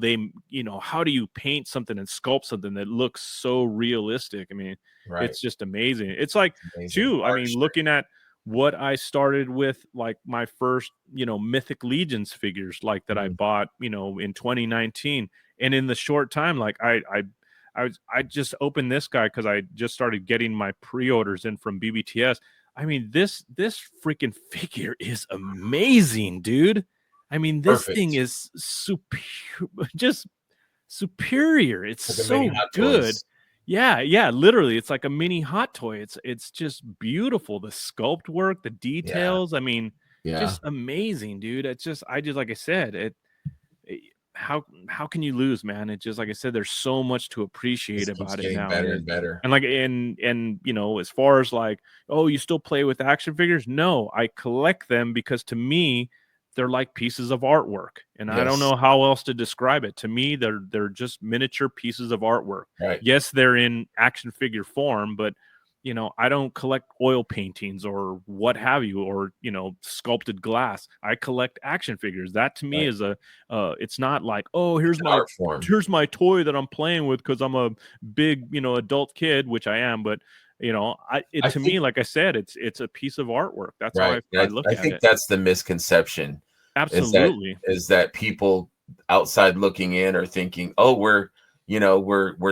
how do you paint something and sculpt something that looks so realistic? I mean, Right, it's just amazing. It's like, amazing too, I mean, artistry. looking at what I started with, like my first, Mythic Legions figures, like, that I Mhm. bought, in 2019, and in the short time, like, I just opened this guy because I just started getting my pre-orders in from BBTS. I mean, this freaking figure is amazing, dude. I mean, this thing Perfect. is just superior. It's Like a mini so Hot good. Toys. Yeah, yeah, literally, it's like a mini hot toy. It's just beautiful. The sculpt work, the Yeah, details. I mean, yeah. just amazing, dude. I just, like I said, Eh, how can you lose, man? It just, like I said, there's so much to appreciate Just keeps about it getting now, and better and better. like, as far as like, oh, you still play with action figures? No, I collect them because, to me, they're like pieces of artwork, and I don't Yes, know how else to describe it. To me, they're just miniature pieces of artwork. right, Yes, they're in action figure form, but I don't collect oil paintings or what have you, or sculpted glass. I collect action figures. That, to me, right. is a it's not like, oh, It's an art form. here's my toy that I'm playing with because I'm a big, adult kid, which I am. But I to me, think like I said, it's a piece of artwork. That's how right, I and look I at think it. that's the misconception is that Absolutely. people outside looking in are thinking, "Oh, we're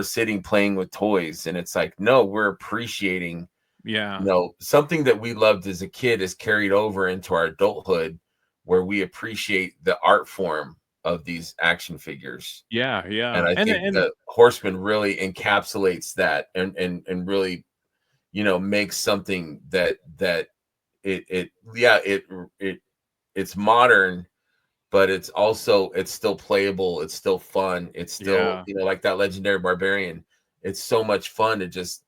sitting playing with toys," and it's like, no, we're appreciating, Yeah. something that we loved as a kid is carried over into our adulthood, where we appreciate the art form of these action figures. Yeah. And Yeah. I think And the Horseman really encapsulates that and really, makes something that it's modern, but it's still playable, it's still fun, it's still, Yeah. like that legendary barbarian. It's so much fun to just,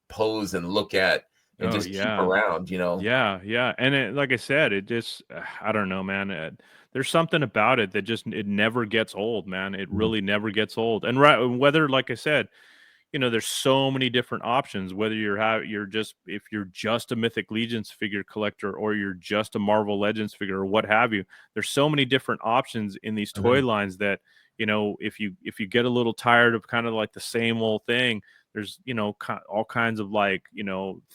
pose and look at and Oh, just keep yeah. around, Yeah, yeah, and like I said, it just I don't know, man. There's something about it that just it never gets old, man. It Mhm, really never gets old. And right, whether like I said, there's so many different options. Whether you're just if you're just a Mythic Legions figure collector or you're just a Marvel Legends figure or what have you. There's so many different options in these toy mhm, lines that if you get a little tired of kind of like the same old thing, there's all kinds of like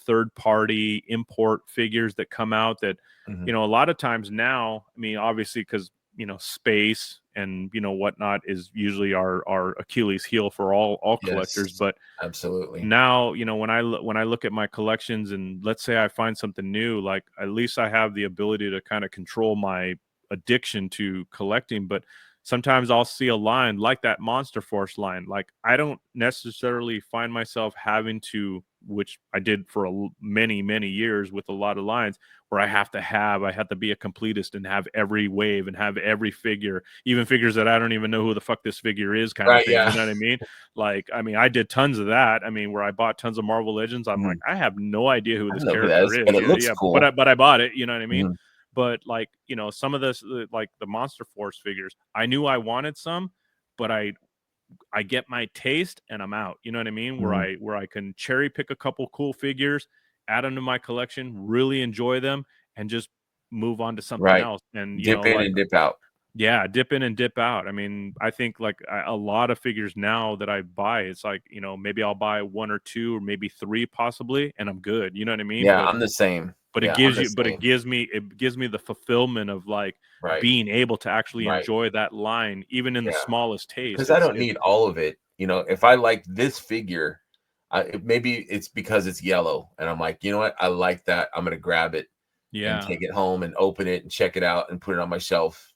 third party import figures that come out that mhm. a lot of times now. I mean, obviously because space and whatnot is usually our Achilles heel for all collectors. Yes, But absolutely. now when I look at my collections and let's say I find something new, like at least I have the ability to kind of control my addiction to collecting. But sometimes I'll see a line like that Monster Force line, like I don't necessarily find myself having to, which I did for many years with a lot of lines, where I have to be a completist and have every wave and have every figure, even figures that I don't even know who the fuck this figure is, kind of Right, thing. yeah. You know what I mean? Like, I mean, I did tons of that. I mean, where I bought tons of Marvel Legends. I'm like, Mhm. I have no idea who I this don't know who that character is, but is. it Yeah, looks yeah. But cool. I bought it. You know what I mean? Mhm, But like, some of this, like the Monster Force figures, I knew I wanted some, but I get my taste and I'm out. You know what I mean? Where mhm. I can cherry pick a couple cool figures, add them to my collection, really enjoy them, and just move on to something Right. else. And Dip in like and dip out. yeah, dip in and dip out. I mean, I think like a lot of figures now that I buy, it's like maybe I'll buy one or two or maybe three possibly, and I'm good. You know what I mean? Yeah, I'm the same. But Yeah, I'm the it same. gives me the fulfillment of like Right, being able to actually right. enjoy that line, even in the Yeah. smallest taste. Because I don't need all of it. If I like this figure, maybe it's because it's yellow, and I'm like, you know what? I like that. I'm gonna grab it and Yeah, take it home and open it and check it out and put it on my shelf.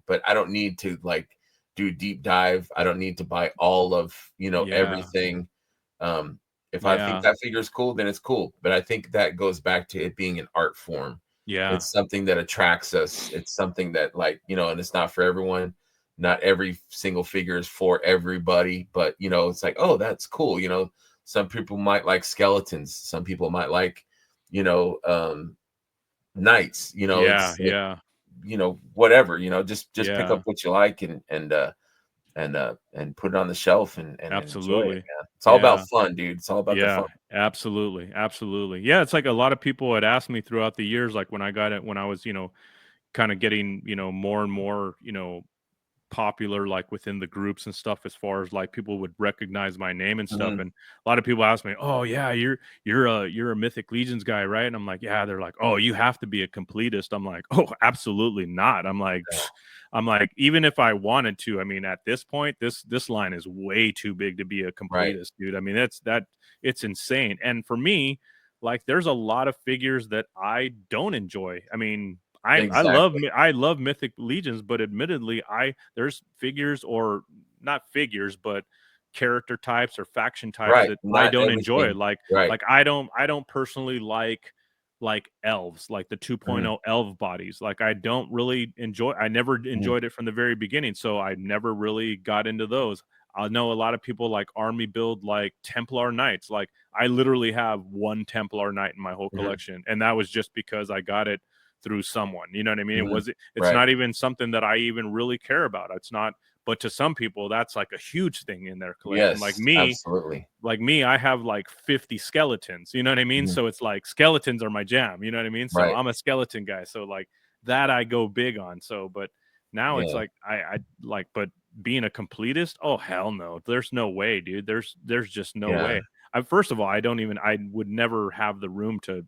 But I don't need to like do deep dive. I don't need to buy all of yeah, everything. Um, if I think yeah, that figure is cool, then it's cool. But I think that goes back to it being an art form. yeah, It's something that attracts us. It's something that like, and it's not for everyone. Not every single figure is for everybody, but it's like, oh, that's cool. Some people might like skeletons, some people might like, you know, um, knights. yeah, It's like, yeah, whatever. Just pick up yeah, what you like and put it on the shelf and enjoy it, absolutely. man. It's all about Yeah. fun, dude. It's all about the Yeah, fun. absolutely, absolutely. Yeah, it's like a lot of people had asked me throughout the years, like when I got it, when I was, kind of getting, more and more, popular like within the groups and stuff, as far as like people would recognize my name and stuff. Mhm. And a lot of people ask me, oh yeah, you're a Mythic Legions guy, right? And I'm like, yeah. They're like, oh, you have to be a completist. I'm like, oh, absolutely not. I'm like I'm like, even if I wanted to, I mean, at this point, this line is way too big to be a Right. completist, dude. I mean, it's insane. And for me, like there's a lot of figures that I don't enjoy. I mean, Exactly. I love Mythic Legions, but admittedly, I there's figures, or not figures, but character types or faction types Right. that I Not don't enjoy. everything. Right. Like I don't personally like elves, like the Mhm. 2.0 elf bodies. Like I don't really enjoy. I never Mhm. enjoyed it from the very beginning, so I never really got into those. I know a lot of people like army build like Templar Knights. Like I literally have one Templar Knight in my whole Mhm. collection, and that was just because I got it through someone. You know what I mean? Mhm. It's Right. not even something that I even really care about. It's not, but to some people that's like a huge thing in their collection. Yes, absolutely. Like me, I have like 50 skeletons. You know what I mean? Mhm. So it's like skeletons are my jam. You know what I mean? So Right. I'm a skeleton guy. So like that I go big on. So, but now it's Yeah. like I like, but being a completist, oh hell no. There's no way, dude. There's just no Yeah. way. First of all, I would never have the room to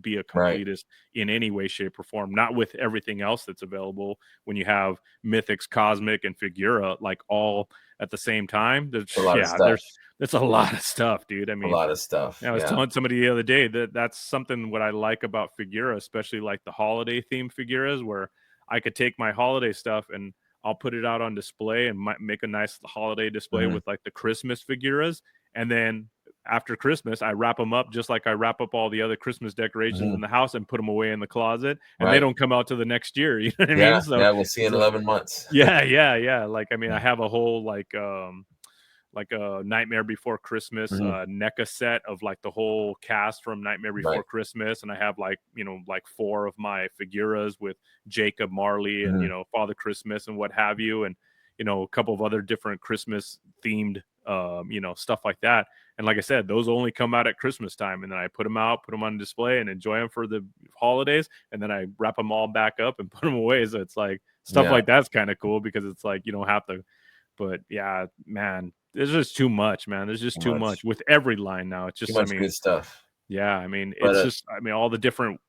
be a Right. completist in any way, shape, or form. Not with everything else that's available. When you have Mythics, Cosmic, and Figura, like all at the same time, there's A lot of yeah, stuff. that's a lot of stuff, dude. I A mean, lot of stuff. I was Yeah. telling somebody the other day that that's something what I like about Figura, especially like the holiday theme Figuras, where I could take my holiday stuff and I'll put it out on display and might make a nice holiday display Mhm. with like the Christmas Figuras, and then after Christmas, I wrap them up just like I wrap up all the other Christmas decorations in the house and put them away in the closet, and they don't come out to the next year. You know what I mean? So yeah, we'll see in 11 months. yeah. Like, I mean, I have a whole like a Nightmare Before Christmas NECA set of like the whole cast from Nightmare Before Christmas, and I have like, you know, like 4 of my figuras with Jacob Marley and, you know, Father Christmas and what have you, and, you know, a couple of other different Christmas themed you know, stuff like that. And like I said, those only come out at Christmas time, and then I put them out, put them on display, and enjoy them for the holidays, and then I wrap them all back up and put them away. So it's like stuff like that's kind of cool, because it's like you don't have to. But yeah, man, there's just too much, man. There's just too much with every line now. It's just, too much good stuff. Yeah, I mean, But, it's just, I mean, all the different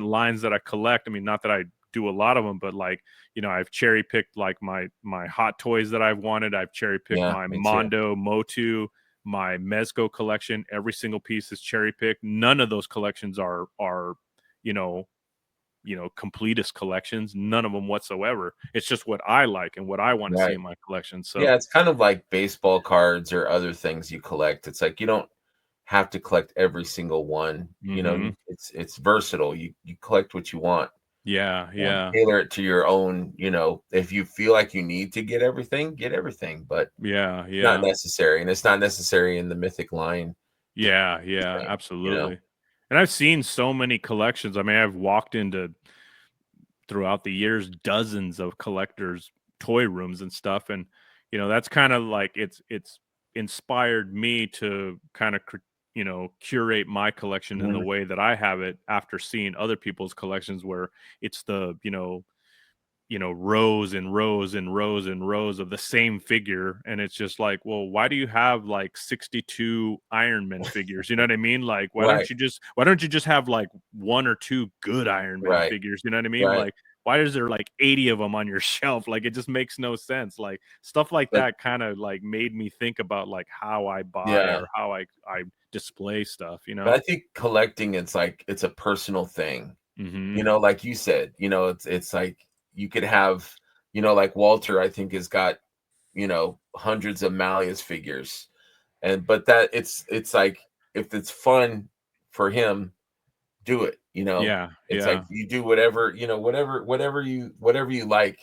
lines that I collect. I mean, not that I do a lot of them, but like, you know, I've cherry picked like my Hot Toys that I've wanted. I've cherry picked my Mondo Motu, my Mezco collection. Every single piece is cherry picked. None of those collections are you know, completist collections. None of them whatsoever. It's just what I like and what I want to see in my collection. So yeah, it's kind of like baseball cards or other things you collect. It's like you don't have to collect every single one. You know, it's versatile. You collect what you want. Yeah. Tailor it to your own, you know, if you feel like you need to get everything, but it's not necessary. And it's not necessary in the Mythic line. Yeah, absolutely. You know? And I've seen so many collections. I mean, I've walked into, throughout the years, dozens of collectors' toy rooms and stuff. And, you know, that's kind of like, it's inspired me to kind of, you know, curate my collection in the way that I have it after seeing other people's collections, where it's the, you know, rows and rows and rows and rows of the same figure. And it's just like, well, why do you have like 62 Iron Man figures? You know what I mean? Like, why don't you just have like 1 or 2 good Iron Man figures? You know what I mean? Like, why is there like 80 of them on your shelf? Like, it just makes no sense. Like, stuff like that kind of like made me think about like how I buy or how I display stuff, you know? But I think collecting, it's like, it's a personal thing. You know, like you said, you know, it's like, you could have, you know, like Walter, I think, has got, you know, hundreds of Malleus figures, but that it's like, if it's fun for him, do it. You know, it's like you do whatever, you know, whatever you like,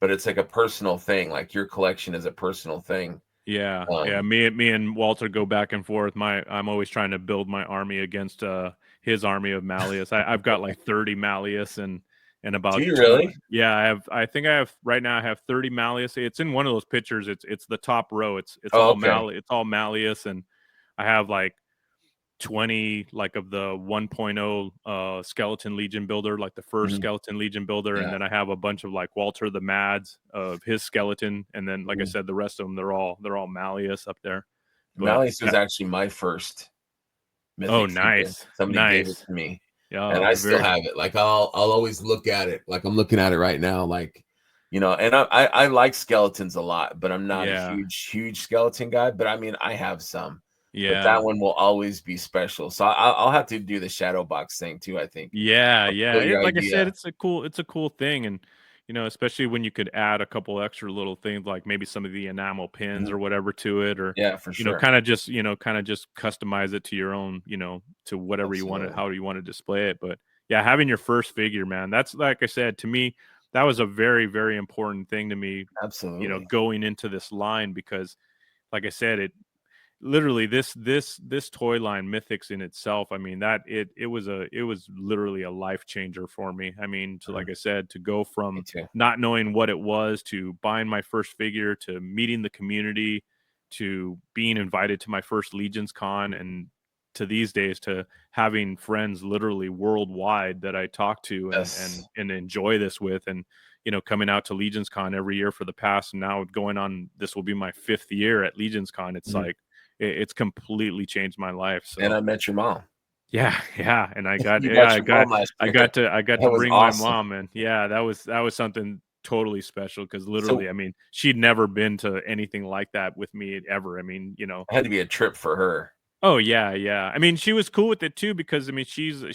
but it's like a personal thing. Like your collection is a personal thing. Yeah. Me and Walter go back and forth. I'm always trying to build my army against his army of Malleus. I've got like 30 Malleus and about. Do you really? Yeah, I think I have right now. I have 30 Malleus. It's in one of those pictures. It's the top row. It's all Malleus, and I have like 20 like of the 1.0 skeleton legion builder, like the first skeleton legion builder, and then I have a bunch of like Walter the Mads of his skeleton, and then like I said, the rest of them, they're all Malleus up there. Malleus was actually my first Mythic figure. Nice. Somebody gave it to me. Yeah, and I still have it. Like I'll always look at it. Like I'm looking at it right now. Like, you know, and I like skeletons a lot, but I'm not a huge skeleton guy. But I mean, I have some. Yeah. But that one will always be special. So I'll have to do the shadow box thing too, I think. Yeah. Like I said, it's a cool thing. And, you know, especially when you could add a couple extra little things, like maybe some of the enamel pins or whatever to it, or, for sure. You know, kind of just customize it to your own, you know, to whatever you want it, how you want to display it. But yeah, having your first figure, man, that's, like I said, to me, that was a very, very important thing to me. Absolutely. You know, going into this line, because like I said, it literally this toy line, Mythics in itself, I mean, that it was literally a life changer for me. I mean, to, like I said, to go from not knowing what it was, to buying my first figure, to meeting the community, to being invited to my first Legions Con, and to these days to having friends literally worldwide that I talk to and enjoy this with, and, you know, coming out to Legions Con every year for the past, and now going on, this will be my 5th year at Legions Con. It's like, it's completely changed my life. So, and I met your mom. Yeah, and I got I got to bring my mom, and that was something totally special, because literally, I mean, she'd never been to anything like that with me ever. I mean, you know, it had to be a trip for her. Oh yeah. I mean, she was cool with it too, because I mean, she's a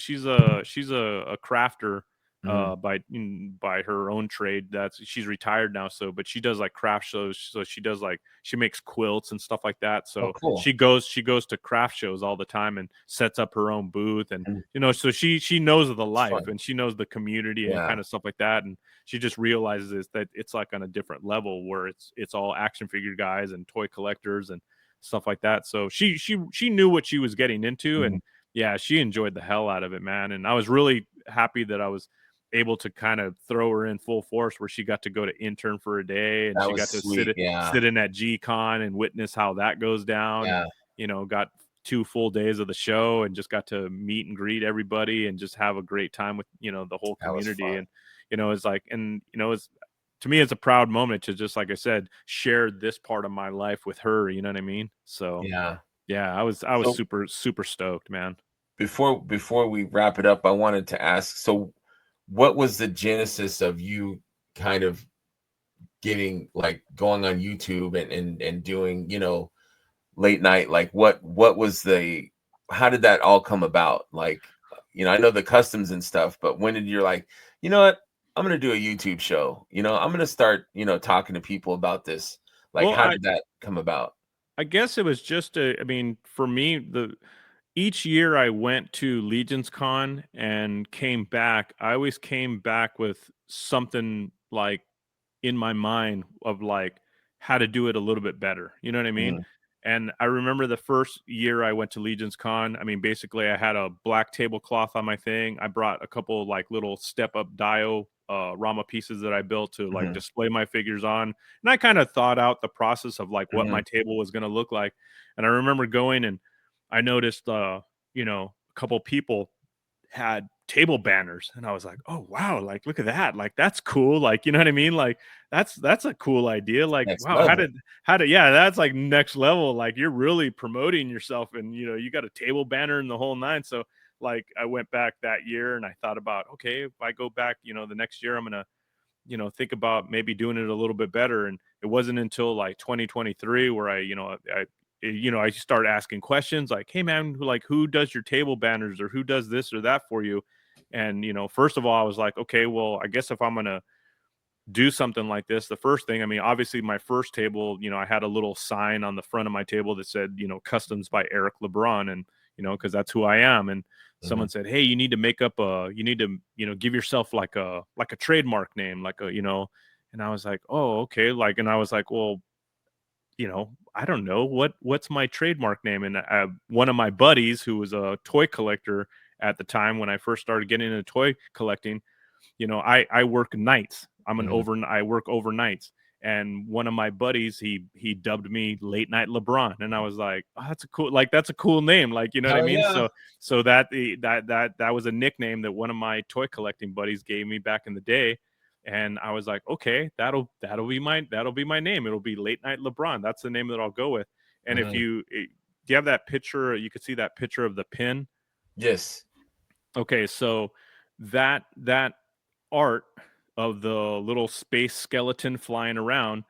crafter, by her own trade. She's retired now, but she does like craft shows. So she makes quilts and stuff like that. So cool. she goes to craft shows all the time and sets up her own booth, and so she knows the life and she knows the community and kind of stuff like that. And she just realizes that it's like on a different level where it's all action figure guys and toy collectors and stuff like that. So she knew what she was getting into, and yeah, she enjoyed the hell out of it, man. And I was really happy that I was able to kind of throw her in full force, where she got to go to intern for a day, and she got to sit in at G-Con and witness how that goes down. Yeah. And, got 2 full days of the show and just got to meet and greet everybody and just have a great time with, the whole community. And, it's like, it's, to me, it's a proud moment to just, like I said, share this part of my life with her. You know what I mean? So yeah, I was super, super stoked, man. Before we wrap it up, I wanted to ask, so what was the genesis of you kind of getting, like, going on YouTube and doing, late night? Like, what was how did that all come about? Like, I know the customs and stuff, but when did you're like, you know what, I'm going to do a YouTube show, I'm going to start, talking to people about this. Like, how did that come about? I guess it was just for me, each year I went to Legion's Con and came back, I always came back with something like in my mind of like how to do it a little bit better. You know what I mean? And I remember the first year I went to Legion's Con, basically I had a black tablecloth on my thing. I brought a couple like little step up diorama pieces that I built to like display my figures on. And I kind of thought out the process of like what my table was going to look like. And I remember going and I noticed, a couple people had table banners, and I was like, oh wow, like look at that, like that's cool, like, you know what I mean, like that's a cool idea, like Next wow, level. how did yeah, that's like next level, like you're really promoting yourself, and you got a table banner and the whole nine. So like I went back that year and I thought about, okay, if I go back, the next year I'm gonna think about maybe doing it a little bit better. And it wasn't until like 2023 where I start asking questions like, hey man, like who does your table banners, or who does this or that for you? And first of all, I was like, okay, well, I guess if I'm gonna do something like this, the first thing, obviously my first table, I had a little sign on the front of my table that said, customs by Eric Lebron, and because that's who I am. And someone said, hey, you need to make up give yourself like a trademark name, like and I was like, oh, okay, like, and I was like, well, I don't know what's my trademark name. And one of my buddies who was a toy collector at the time when I first started getting into toy collecting, I work nights. I work overnights. And one of my buddies, he dubbed me Late Night LeBron. And I was like, oh, that's a cool name. Like, you know what I mean? Yeah. So that was a nickname that one of my toy collecting buddies gave me back in the day. And I was like, okay, that'll be my name. It'll be Late Night LeBron. That's the name that I'll go with. And if do you have that picture? You could see that picture of the pin. Yes. Okay, so that art of the little space skeleton flying around,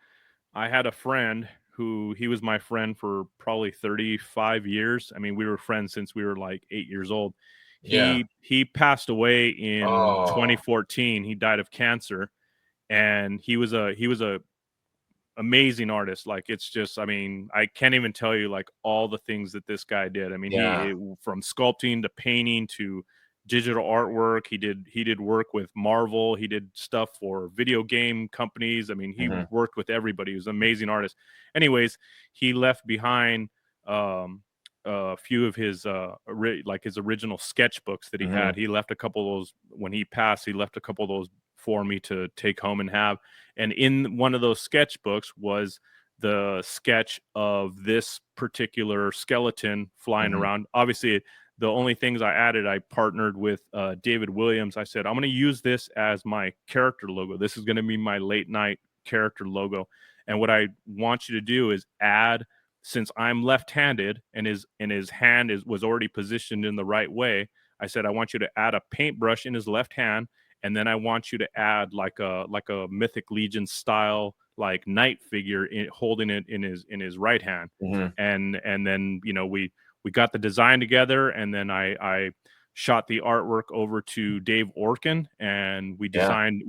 I had a friend who, he was my friend for probably 35 years. We were friends since we were like 8 years old. He passed away in 2014. He died of cancer, and he was a amazing artist. Like, it's just, I can't even tell you like all the things that this guy did. From sculpting to painting to digital artwork. He did work with Marvel. He did stuff for video game companies. He worked with everybody. He was an amazing artist. Anyways, he left behind a few of his his original sketchbooks that he had. He left a couple of those when he passed. He left a couple of those for me to take home and have. And in one of those sketchbooks was the sketch of this particular skeleton flying around. Obviously, the only things I added, I partnered with David Williams. I said, I'm going to use this as my character logo. This is going to be my late night character logo. And what I want you to do is add, since I'm left-handed and his hand was already positioned in the right way, I said, I want you to add a paintbrush in his left hand. And then I want you to add like a Mythic Legion style, like knight figure holding it in his right hand. And then, we got the design together, and then I shot the artwork over to Dave Orkin, and we designed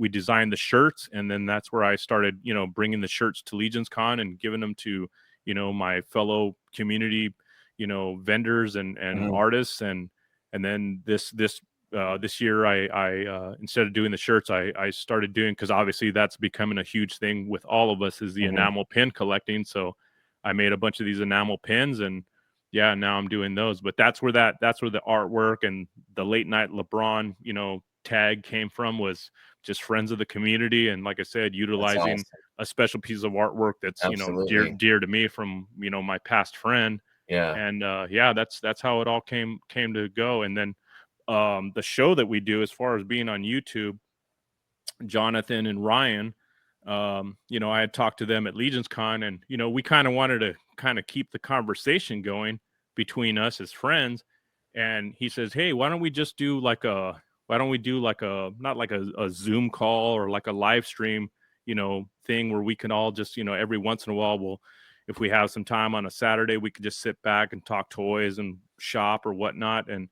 the shirts, and then that's where I started, bringing the shirts to Legions Con and giving them to, my fellow community, vendors and artists, and then this year I instead of doing the shirts, I started doing, because obviously that's becoming a huge thing with all of us, is the enamel pin collecting. So I made a bunch of these enamel pins, and now I'm doing those. But that's where the artwork and the late night LeBron, tag came from, was just friends of the community. And like I said, utilizing a special piece of artwork that's, dear to me from, my past friend. Yeah. And that's how it all came to go. And then the show that we do, as far as being on YouTube, Jonathan and Ryan, I had talked to them at Legions Con, and we kind of wanted to kind of keep the conversation going between us as friends. And he says, hey, why don't we do like a not like a Zoom call or like a live stream thing, where we can all just every once in a while, if we have some time on a Saturday, we could just sit back and talk toys and shop or whatnot. And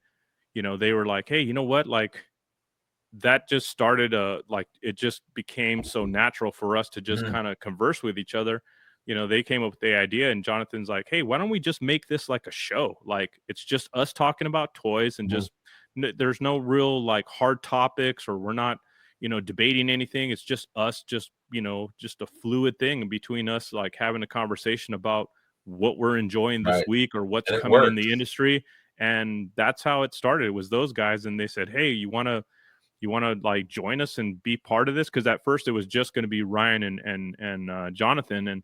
they were like, hey, you know what, like, that just started it just became so natural for us to just kind of converse with each other. They came up with the idea, and Jonathan's like, hey, why don't we just make this like a show? Like, it's just us talking about toys, and just there's no real like hard topics, or we're not debating anything. It's just us, just a fluid thing between us, like having a conversation about what we're enjoying this week, or what's coming in the industry. And that's how it started. It was those guys, and they said, hey, you want to like join us and be part of this? Because at first it was just going to be Ryan and Jonathan. And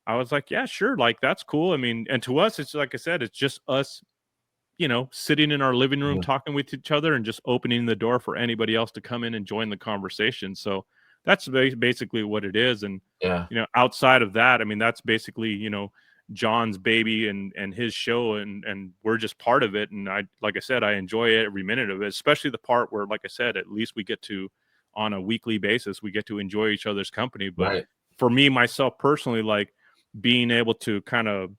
I was like, yeah, sure, like, that's cool. I mean, and to us, it's like I said, it's just us sitting in our living room talking with each other, and just opening the door for anybody else to come in and join the conversation. So that's basically what it is. And outside of that, I mean, that's basically John's baby and his show, and we're just part of it. And like I said, I enjoy every minute of it, especially the part where, like I said, at least we get to, on a weekly basis, we get to enjoy each other's company. But for me, myself personally, like, being able to kind of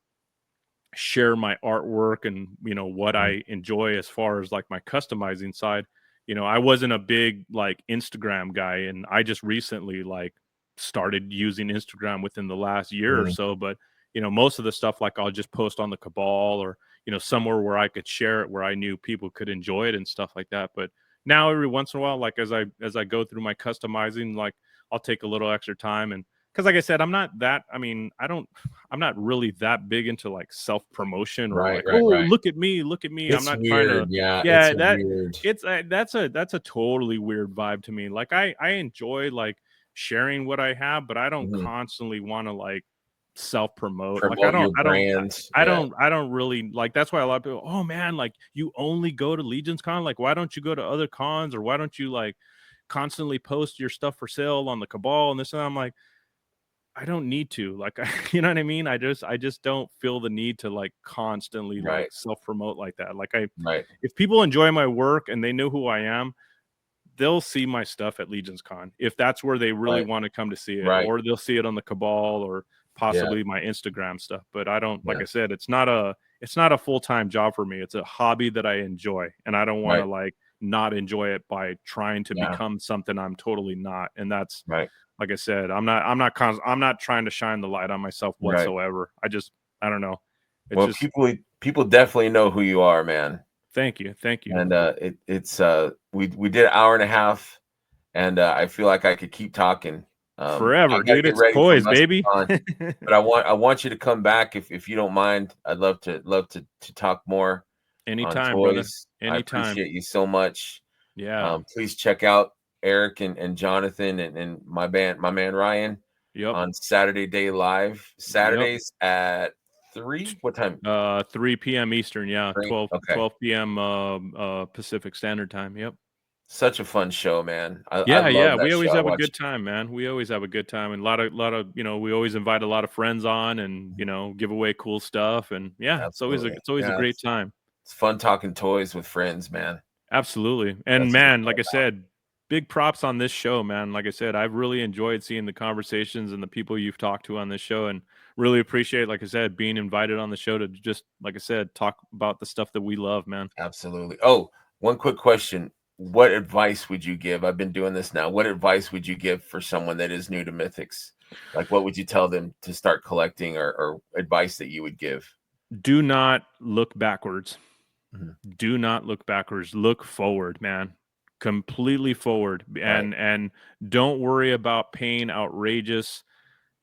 share my artwork and what I enjoy as far as like my customizing side. I wasn't a big like Instagram guy, and I just recently like started using Instagram within the last year or so. But most of the stuff, like, I'll just post on the Cabal, or somewhere where I could share it, where I knew people could enjoy it and stuff like that. But now every once in a while, like, as I go through my customizing, like, I'll take a little extra time. And because, like I said, I'm not really that big into like self-promotion, or look at me. It's I'm not weird. trying to that's a totally weird vibe to me. Like, I enjoy like sharing what I have, but I don't constantly want to like self-promote. Like, I don't really like. That's why a lot of people, oh man, like, you only go to Legions Con, like, why don't you go to other cons, or why don't you like constantly post your stuff for sale on the Cabal and this? And I'm like, I don't need to, like, you know what I mean? I just don't feel the need to like constantly like self-promote like that. Like, if people enjoy my work and they know who I am, they'll see my stuff at Legions Con, if that's where they really want to come to see it, or they'll see it on the Cabal, or possibly my Instagram stuff. But I don't, like I said, it's not a full-time job for me. It's a hobby that I enjoy, and I don't want to like not enjoy it by trying to become something I'm totally not. And that's like I said, I'm not trying to shine the light on myself whatsoever. I don't know. People definitely know who you are, man. Thank you. And we did an hour and a half, and I feel like I could keep talking forever, dude. It's toys, baby. But I want you to come back if you don't mind. I'd love to talk more. Anytime, on toys. brother. Anytime. I appreciate you so much. Yeah. Please check out Eric and Jonathan and my man Ryan on Saturday Day Live. Saturdays at 3. What time? 3 p.m. Eastern. Yeah. 3? 12 p.m. Pacific Standard Time. Yep. Such a fun show, man. I love we always show. have a good time, man. We always have a good time, and a lot of we always invite a lot of friends on, and give away cool stuff, and Absolutely. it's always a great time. It's fun talking toys with friends, man. Absolutely. And man, like I said, big props on this show, man. Like I said, I've really enjoyed seeing the conversations and the people you've talked to on this show, and really appreciate, like I said, being invited on the show to just, like I said, talk about the stuff that we love, man. Absolutely. Oh, One quick question. What advice would you give? I've been doing this now. What advice would you give for someone that is new to Mythics? Like, what would you tell them to start collecting, or advice that you would give? Do not look backwards. Mhm. Do not look backwards. Look forward, man. Completely forward. And don't worry about paying outrageous,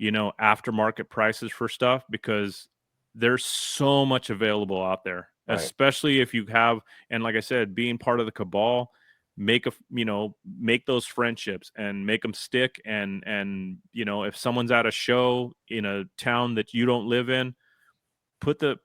aftermarket prices for stuff, because there's so much available out there, Right. especially if you have, and like I said, being part of the cabal, make those friendships and make them stick. And if someone's at a show in a town that you don't live in, put it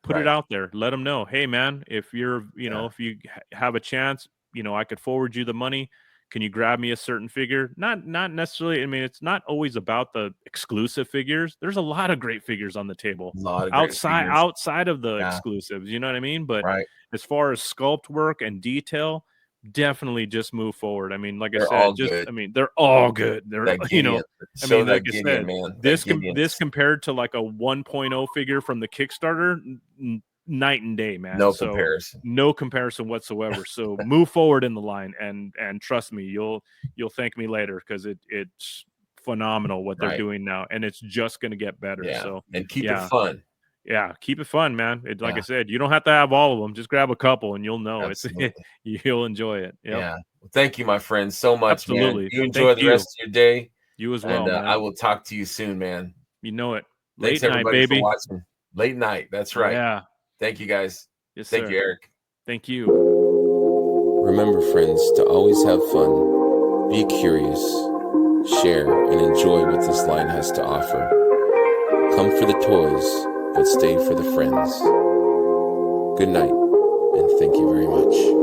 Right. out there. Let them know, hey man, if you're, if you have a chance, I could forward you the money. Can you grab me a certain figure? Not necessarily. I mean, it's not always about the exclusive figures. There's a lot of great figures on the table A lot of great figures. outside of the Yeah. exclusives. You know what I mean? But Right. as far as sculpt work and detail, definitely just move forward. I mean, like I They're said, all good. they're all good. They're, That Gideon. I Show mean, that like I Gideon, said, man. this That Gideon's this compared to like a 1.0 figure from the Kickstarter, night and day, man. no So comparison. no comparison whatsoever. So move forward in the line, and trust me, you'll thank me later, because it's phenomenal what they're Right. doing now, and it's just going to get better. Yeah. So And keep it fun. yeah, keep it fun, man. Like Yeah. I said, you don't have to have all of them. Just grab a couple, and you'll know Absolutely. you'll enjoy it. Yep. Yeah. Well, thank you, my friend, so much, man. Absolutely. You enjoy Thank the you. rest of your day. You as And well, man. I will talk to you soon, man. You know it. Thanks, Late night, everybody, baby. for watching. Late night. That's right. Yeah. Thank you, guys. Yes, Thank sir. you, Eric. Thank you. Remember, friends, to always have fun, be curious, share, and enjoy what this line has to offer. Come for the toys, but stay for the friends. Good night, and thank you very much.